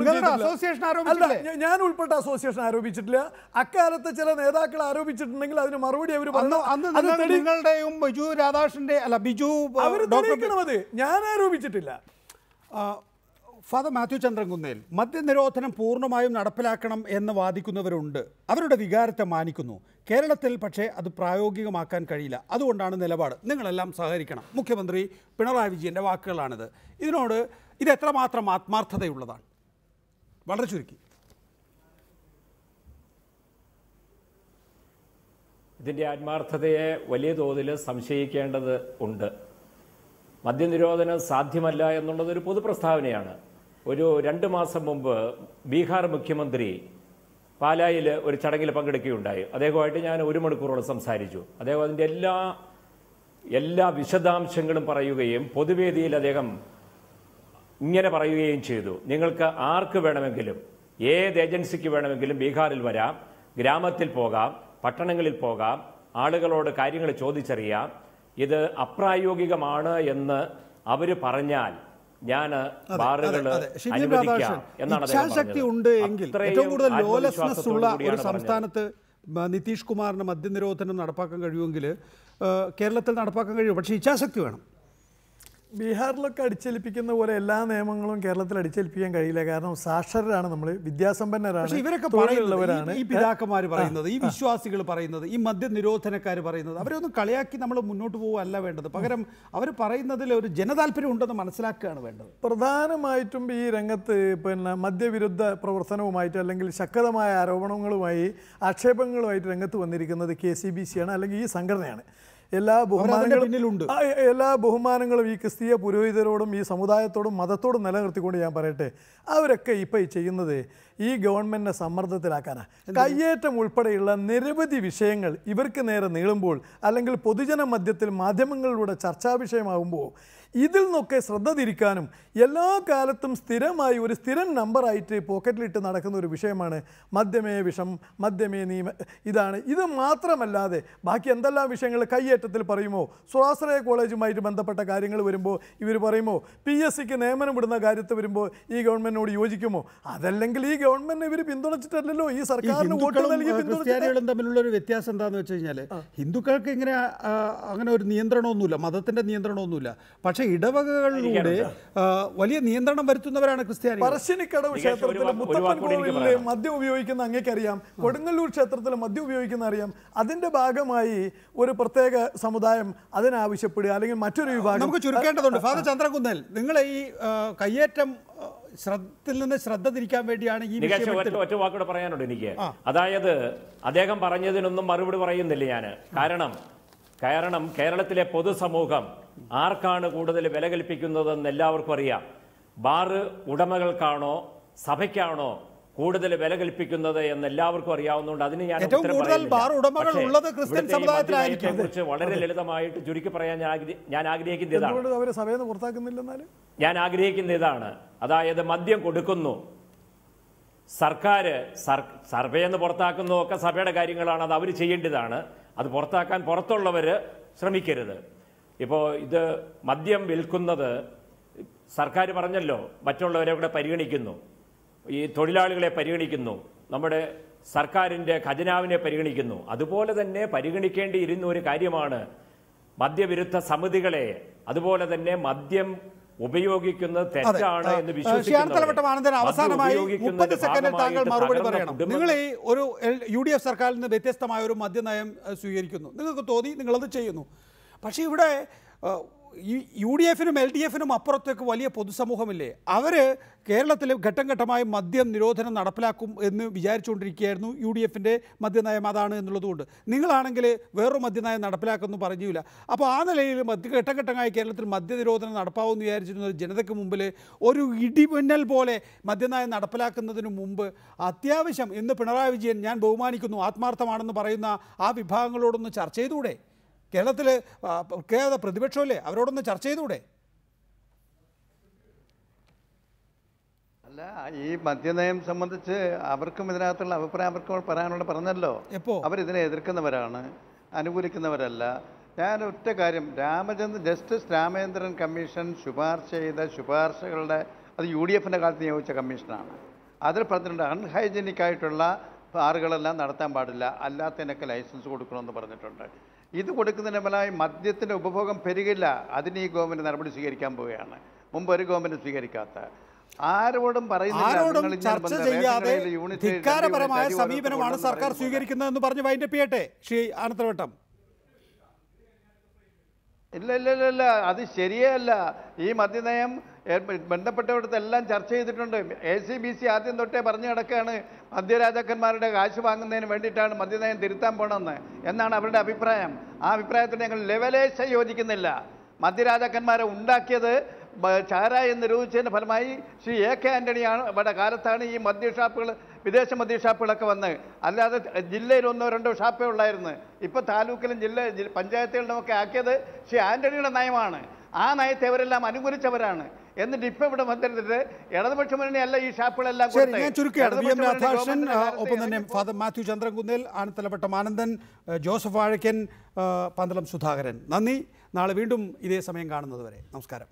ഞാൻ ഉൾപ്പെട്ട അസോസിയേഷൻ ആരോപിച്ചിട്ടില്ല. അക്കാലത്ത് ചില നേതാക്കൾ ആരോപിച്ചിട്ടുണ്ടെങ്കിൽ അതിന് മറുപടി അവർ നിങ്ങളുടെയും ബിജു രാധാകൃഷ്ണന്റെ അല്ല ബിജു അവർ തെളിയിക്കണമത്. ഞാൻ ആരോപിച്ചിട്ടില്ല. ഫാദർ മാത്യു ചന്ദ്രൻകുന്നേൽ, മദ്യനിരോധനം പൂർണ്ണമായും നടപ്പിലാക്കണം എന്ന് വാദിക്കുന്നവരുണ്ട്. അവരുടെ വികാരത്തെ മാനിക്കുന്നു. കേരളത്തിൽ പക്ഷേ അത് പ്രായോഗികമാക്കാൻ കഴിയില്ല. അതുകൊണ്ടാണ് നിലപാട്. നിങ്ങളെല്ലാം സഹകരിക്കണം. മുഖ്യമന്ത്രി പിണറായി വിജയൻ്റെ വാക്കുകളാണിത്. ഇത് എത്രമാത്രം ആത്മാർത്ഥതയുള്ളതാണ്? വളരെ ചുരുക്കി. ഇതിൻ്റെ ആത്മാർത്ഥതയെ വലിയ തോതിൽ സംശയിക്കേണ്ടത് ഉണ്ട്. മദ്യനിരോധനം സാധ്യമല്ല എന്നുള്ളത് ഒരു പൊതുപ്രസ്താവനയാണ്. ഒരു 2 മാസം മുമ്പ് ബീഹാർ മുഖ്യമന്ത്രി പാലായിൽ ഒരു ചടങ്ങിൽ പങ്കെടുക്കുകയുണ്ടായി. അദ്ദേഹമായിട്ട് ഞാൻ 1 മണിക്കൂറോളം സംസാരിച്ചു. അദ്ദേഹം അതിൻ്റെ എല്ലാ വിശദാംശങ്ങളും പറയുകയും പൊതുവേദിയിൽ അദ്ദേഹം ഇങ്ങനെ പറയുകയും ചെയ്തു: നിങ്ങൾക്ക് ആർക്ക് വേണമെങ്കിലും, ഏത് ഏജൻസിക്ക് വേണമെങ്കിലും ബീഹാറിൽ വരാം, ഗ്രാമത്തിൽ പോകാം, പട്ടണങ്ങളിൽ പോകാം, ആളുകളോട് കാര്യങ്ങൾ ചോദിച്ചറിയാം. ഇത് അപ്രായോഗികമാണ് എന്ന് അവർ പറഞ്ഞാൽ ഞാൻ ബാറുകൾ അനുവദിക്കാം എന്നാണ് ഇച്ഛാശക്തി ഉണ്ട് എങ്കിൽ ഏറ്റവും കൂടുതൽ ലോലെസ്നെസ് ഉള്ള ഒരു സംസ്ഥാനത്ത് നിതീഷ് കുമാറിന് മദ്യനിരോധനം നടപ്പാക്കാൻ കഴിയുമെങ്കിൽ കേരളത്തിൽ നടപ്പാക്കാൻ കഴിയും. പക്ഷേ ഇച്ഛാശക്തി വേണം. ബീഹാറിലൊക്കെ അടിച്ചേൽപ്പിക്കുന്ന പോലെ എല്ലാ നിയമങ്ങളും കേരളത്തിൽ അടിച്ചേൽപ്പിക്കാൻ കഴിയില്ല. കാരണം സാക്ഷരരാണ്, നമ്മൾ വിദ്യാസമ്പന്നരാണ്, ഇവരൊക്കെ പറയുന്നവരാണ്. ഈ പിതാക്കന്മാർ പറയുന്നത്, ഈ വിശ്വാസികൾ പറയുന്നത്, ഈ മദ്യനിരോധനക്കാർ പറയുന്നത്, അവരൊന്നും കളിയാക്കി നമ്മൾ മുന്നോട്ട് പോവുകയല്ല വേണ്ടത്. പകരം അവർ പറയുന്നതിൽ ഒരു ജനതാല്പര്യം ഉണ്ടെന്ന് മനസ്സിലാക്കുകയാണ് വേണ്ടത്. പ്രധാനമായിട്ടും ഈ രംഗത്ത് മദ്യവിരുദ്ധ പ്രവർത്തനവുമായിട്ട് അല്ലെങ്കിൽ ശക്തമായ ആരോപണങ്ങളുമായി ആക്ഷേപങ്ങളുമായിട്ട് രംഗത്ത് വന്നിരിക്കുന്നത് KCBC ആണ്, അല്ലെങ്കിൽ ഈ സംഘടനയാണ്. എല്ലാ ബഹുമാനങ്ങളും ഈ ക്രിസ്തീയ പുരോഹിതരോടും ഈ സമുദായത്തോടും മതത്തോടും നിലനിർത്തിക്കൊണ്ട് ഞാൻ പറയട്ടെ, അവരൊക്കെ ഇപ്പോൾ ഈ ചെയ്യുന്നത് ഈ ഗവൺമെൻറ്റിനെ സമ്മർദ്ദത്തിലാക്കാനാണ്. കയ്യേറ്റം ഉൾപ്പെടെയുള്ള നിരവധി വിഷയങ്ങൾ ഇവർക്ക് നേരെ നീളുമ്പോൾ, അല്ലെങ്കിൽ പൊതുജന മധ്യത്തിൽ മാധ്യമങ്ങളിലൂടെ ചർച്ചാ വിഷയമാകുമ്പോൾ ഇതിൽ നിന്നൊക്കെ ശ്രദ്ധ തിരിക്കാനും എല്ലാ കാലത്തും സ്ഥിരമായി ഒരു സ്ഥിരം നമ്പറായിട്ട് പോക്കറ്റിലിട്ട് നടക്കുന്ന ഒരു വിഷയമാണ് മദ്യമേ വിഷം, മദ്യമേ നിയമ. ഇത് മാത്രമല്ലാതെ ബാക്കി എന്തെല്ലാം വിഷയങ്ങൾ കയ്യേറ്റത്തിൽ പറയുമോ, സ്വാശ്രയ കോളേജുമായിട്ട് ബന്ധപ്പെട്ട കാര്യങ്ങൾ വരുമ്പോൾ ഇവർ പറയുമോ, PSCക്ക് നിയമനം വിടുന്ന കാര്യത്തിൽ വരുമ്പോൾ ഈ ഗവൺമെൻറ്റിനോട് യോജിക്കുമോ? അതല്ലെങ്കിൽ ഈ ഗവൺമെൻറ് ഇവർ പിന്തുണച്ചിട്ടല്ലോ ഈ സർക്കാരിന് വോട്ട് നൽകി. ക്രിസ്ത്യാനികളും തമ്മിലുള്ള ഒരു വ്യത്യാസം എന്താണെന്ന് വെച്ച് കഴിഞ്ഞാൽ, ഹിന്ദുക്കൾക്ക് ഇങ്ങനെ അങ്ങനെ ഒരു നിയന്ത്രണമൊന്നുമില്ല, മതത്തിൻ്റെ നിയന്ത്രണമൊന്നുമില്ല. പക്ഷേ ഇടവകകളിലൂടെ വലിയ നിയന്ത്രണം വരുത്തുന്നവരാണ് ക്രിസ്ത്യാനികൾ. പറശ്ശിനിക്കടവ് ക്ഷേത്രത്തിൽ മുത്തപ്പൻകോവിലിലെ മദ്യം ഉപയോഗിക്കുന്ന അങ്ങേക്കറിയാം, കൊടുങ്ങല്ലൂർ ക്ഷേത്രത്തിൽ മദ്യം ഉപയോഗിക്കുന്ന അറിയാം. അതിന്റെ ഭാഗമായി ഒരു പ്രത്യേക സമുദായം അതിനാവശ്യപ്പെടുക, അല്ലെങ്കിൽ മറ്റൊരു വിഭാഗം. നമുക്ക് ചുരുക്കേണ്ടതുണ്ട്. ഫാദർ ചന്ദ്രകുന്നേൽ, നിങ്ങൾ ഈ കയ്യേറ്റം ശ്രദ്ധ തിരിക്കാൻ വേണ്ടിയാണ് ഈ ഒറ്റ വാക്കൂടെ പറയാനുണ്ട് എനിക്ക്. അതായത് അദ്ദേഹം പറഞ്ഞതിനൊന്നും മറുപടി പറയുന്നില്ല ഞാൻ. കാരണം കേരളത്തിലെ പൊതുസമൂഹം ആർക്കാണ് കൂടുതൽ വില കൽപ്പിക്കുന്നതെന്ന് എല്ലാവർക്കും അറിയാം. ബാറ് ഉടമകൾക്കാണോ സഭയ്ക്കാണോ കൂടുതൽ വില കൽപ്പിക്കുന്നത് എന്ന് എല്ലാവർക്കും അറിയാവുന്നതുകൊണ്ട് അതിന് ഞാൻ കുറിച്ച് വളരെ ലളിതമായിട്ട് ചുരുക്കി പറയാൻ ഞാൻ ആഗ്രഹിക്കുന്ന ഇതാണ്. അതായത് മദ്യം കൊടുക്കുന്നു, സർക്കാർ സർവേന്ന് പുറത്താക്കുന്നു, ഒക്കെ സഭയുടെ കാര്യങ്ങളാണ്, അത് അവർ ചെയ്യേണ്ടതാണ്. അത് പുറത്താക്കാൻ പുറത്തുള്ളവർ ശ്രമിക്കരുത്. ഇപ്പോൾ ഇത് മദ്യം വിൽക്കുന്നത് സർക്കാർ പറഞ്ഞല്ലോ, മറ്റുള്ളവരെ കൂടെ പരിഗണിക്കുന്നു, ഈ തൊഴിലാളികളെ പരിഗണിക്കുന്നു, നമ്മുടെ സർക്കാരിൻ്റെ ഖജനാവിനെ പരിഗണിക്കുന്നു. അതുപോലെ തന്നെ പരിഗണിക്കേണ്ടിയിരുന്ന ഒരു കാര്യമാണ് മദ്യവിരുദ്ധ സമിതികളെ. അതുപോലെ തന്നെ മദ്യം ഉപയോഗിക്കുന്നത് തെറ്റാണ് എന്ന് വിശ്വസിക്കുന്നു. അവസാനമായി 30 സെക്കൻഡിൽ താങ്കൾ മറുപടി പറയണം. നിങ്ങൾ ഈ ഒരു UDF സർക്കാരിൽ നിന്ന് വ്യത്യസ്തമായ ഒരു മദ്യനയം സ്വീകരിക്കുന്നു, നിങ്ങൾക്ക് തോന്നി, നിങ്ങളത് ചെയ്യുന്നു. പക്ഷേ ഇവിടെ UDFനും LDFനും അപ്പുറത്തേക്ക് വലിയ പൊതുസമൂഹമില്ലേ? അവർ കേരളത്തിൽ ഘട്ടം ഘട്ടമായി മദ്യം നിരോധനം നടപ്പിലാക്കും എന്ന് വിചാരിച്ചുകൊണ്ടിരിക്കുകയായിരുന്നു. UDFൻ്റെ മദ്യനയം അതാണ് എന്നുള്ളതുകൊണ്ട്. നിങ്ങളാണെങ്കിൽ വേറൊരു മദ്യനയം നടപ്പിലാക്കുമെന്ന് പറഞ്ഞില്ല. അപ്പോൾ ആ നിലയിൽ ഘട്ടം ഘട്ടമായി കേരളത്തിൽ മദ്യനിരോധനം നടപ്പാവുമെന്ന് വിചാരിച്ചിരുന്ന ജനതയ്ക്ക് മുമ്പിൽ ഒരു ഇടിമിന്നൽ പോലെ മദ്യനയം നടപ്പിലാക്കുന്നതിന് മുമ്പ് അത്യാവശ്യം ഇന്ന് പിണറായി വിജയൻ, ഞാൻ ബഹുമാനിക്കുന്നു, ആത്മാർത്ഥമാണെന്ന് പറയുന്ന ആ വിഭാഗങ്ങളോടൊന്ന് ചർച്ച ചെയ്തുകൂടെ? കേരളത്തിൽ പ്രത്യേക പ്രതിപക്ഷമല്ലേ, അവരോടൊന്ന് ചർച്ച ചെയ്തുകൂടെ? അല്ല, ഈ മദ്യനയം സംബന്ധിച്ച് അവർക്കും ഇതിനകത്തുള്ള അഭിപ്രായം അവർക്ക് പറയാനുള്ള പറഞ്ഞല്ലോ. അവരിതിനെ എതിർക്കുന്നവരാണ്, അനുകൂലിക്കുന്നവരല്ല. ഞാൻ ഒറ്റ കാര്യം, ജസ്റ്റിസ് രാമചന്ദ്രൻ കമ്മീഷൻ ശുപാർശ ചെയ്ത ശുപാർശകളുടെ അത് UDFൻ്റെ കാലത്ത് നിയോഗിച്ച കമ്മീഷനാണ്. അതിൽ പറഞ്ഞിട്ടുണ്ട് അൺഹൈജീനിക് ആയിട്ടുള്ള ബാറുകളെല്ലാം നടത്താൻ പാടില്ല, അല്ലാത്തതിനൊക്കെ ലൈസൻസ് കൊടുക്കണമെന്ന് പറഞ്ഞിട്ടുണ്ട്. ഇത് കൊടുക്കുന്നതിന് ഫലമായി മദ്യത്തിൻ്റെ ഉപഭോഗം പെരുകില്ല. അതിന് ഈ ഗവൺമെൻറ് നടപടി സ്വീകരിക്കാൻ പോവുകയാണ്, മുമ്പ് ഒരു ഗവൺമെൻറ് സ്വീകരിക്കാത്ത. ആരോടും ചർച്ച ചെയ്യാതെ ധിക്കാരപരമായ സമീപനമാണ് സർക്കാർ സ്വീകരിക്കുന്നതെന്ന് പറഞ്ഞ് വൈൻഡപ്പ് ചെയ്യട്ടെ ശ്രീ ആനത്തലവട്ടം. ഇല്ല, അത് ശരിയല്ല. ഈ മദ്യനയം ബന്ധപ്പെട്ടവിടത്തെല്ലാം ചർച്ച ചെയ്തിട്ടുണ്ട്. ACBC ആദ്യം തൊട്ടേ പറഞ്ഞു കിടക്കുകയാണ് മദ്യരാജാക്കന്മാരുടെ കാശ് വാങ്ങുന്നതിന് വേണ്ടിയിട്ടാണ് മദ്യനയം തിരുത്താൻ പോകണമെന്ന് എന്നാണ് അവരുടെ അഭിപ്രായം. ആ അഭിപ്രായത്തിന് ഞങ്ങൾ ലെവലേശ യോജിക്കുന്നില്ല. മദ്യരാജാക്കന്മാരെ ഉണ്ടാക്കിയത് ചാരായം നിരോധിച്ചതിൻ്റെ ഫലമായി ശ്രീ AK ആൻ്റണിയാണ് ഇവിടെ കാലത്താണ് ഈ മദ്യഷാപ്പുകൾ വിദേശ മദ്യഷാപ്പുകളൊക്കെ വന്നത്. അല്ലാതെ ജില്ലയിൽ 1-2 ഷാപ്പേ ഉള്ളായിരുന്നു. ഇപ്പോൾ താലൂക്കിലും പഞ്ചായത്തുകളിലുമൊക്കെ ആക്കിയത് ശ്രീ ആൻ്റണിയുടെ നയമാണ്. ആ നയത്തെ അവരെല്ലാം അനുകൂലിച്ചവരാണ്. എന്നിട്ട് ഇപ്പം ഇവിടെ വന്നിട്ട് ഇടതുപക്ഷ മുന്നണിയല്ല ഈ ഷാപ്പുകളെല്ലാം. ഞാൻ ചുരുക്കുകയാണ്. VM രാധാകൃഷ്ണൻ, ഒപ്പം തന്നെ ഫാദർ മാത്യു ചന്ദ്രൻകുന്നേൽ, ആനത്തലവട്ടം ആനന്ദൻ, ജോസഫ് വാഴക്കൻ, പന്തളം സുധാകരൻ. നന്ദി. നാളെ വീണ്ടും ഇതേ സമയം കാണുന്നത് വരെ നമസ്കാരം.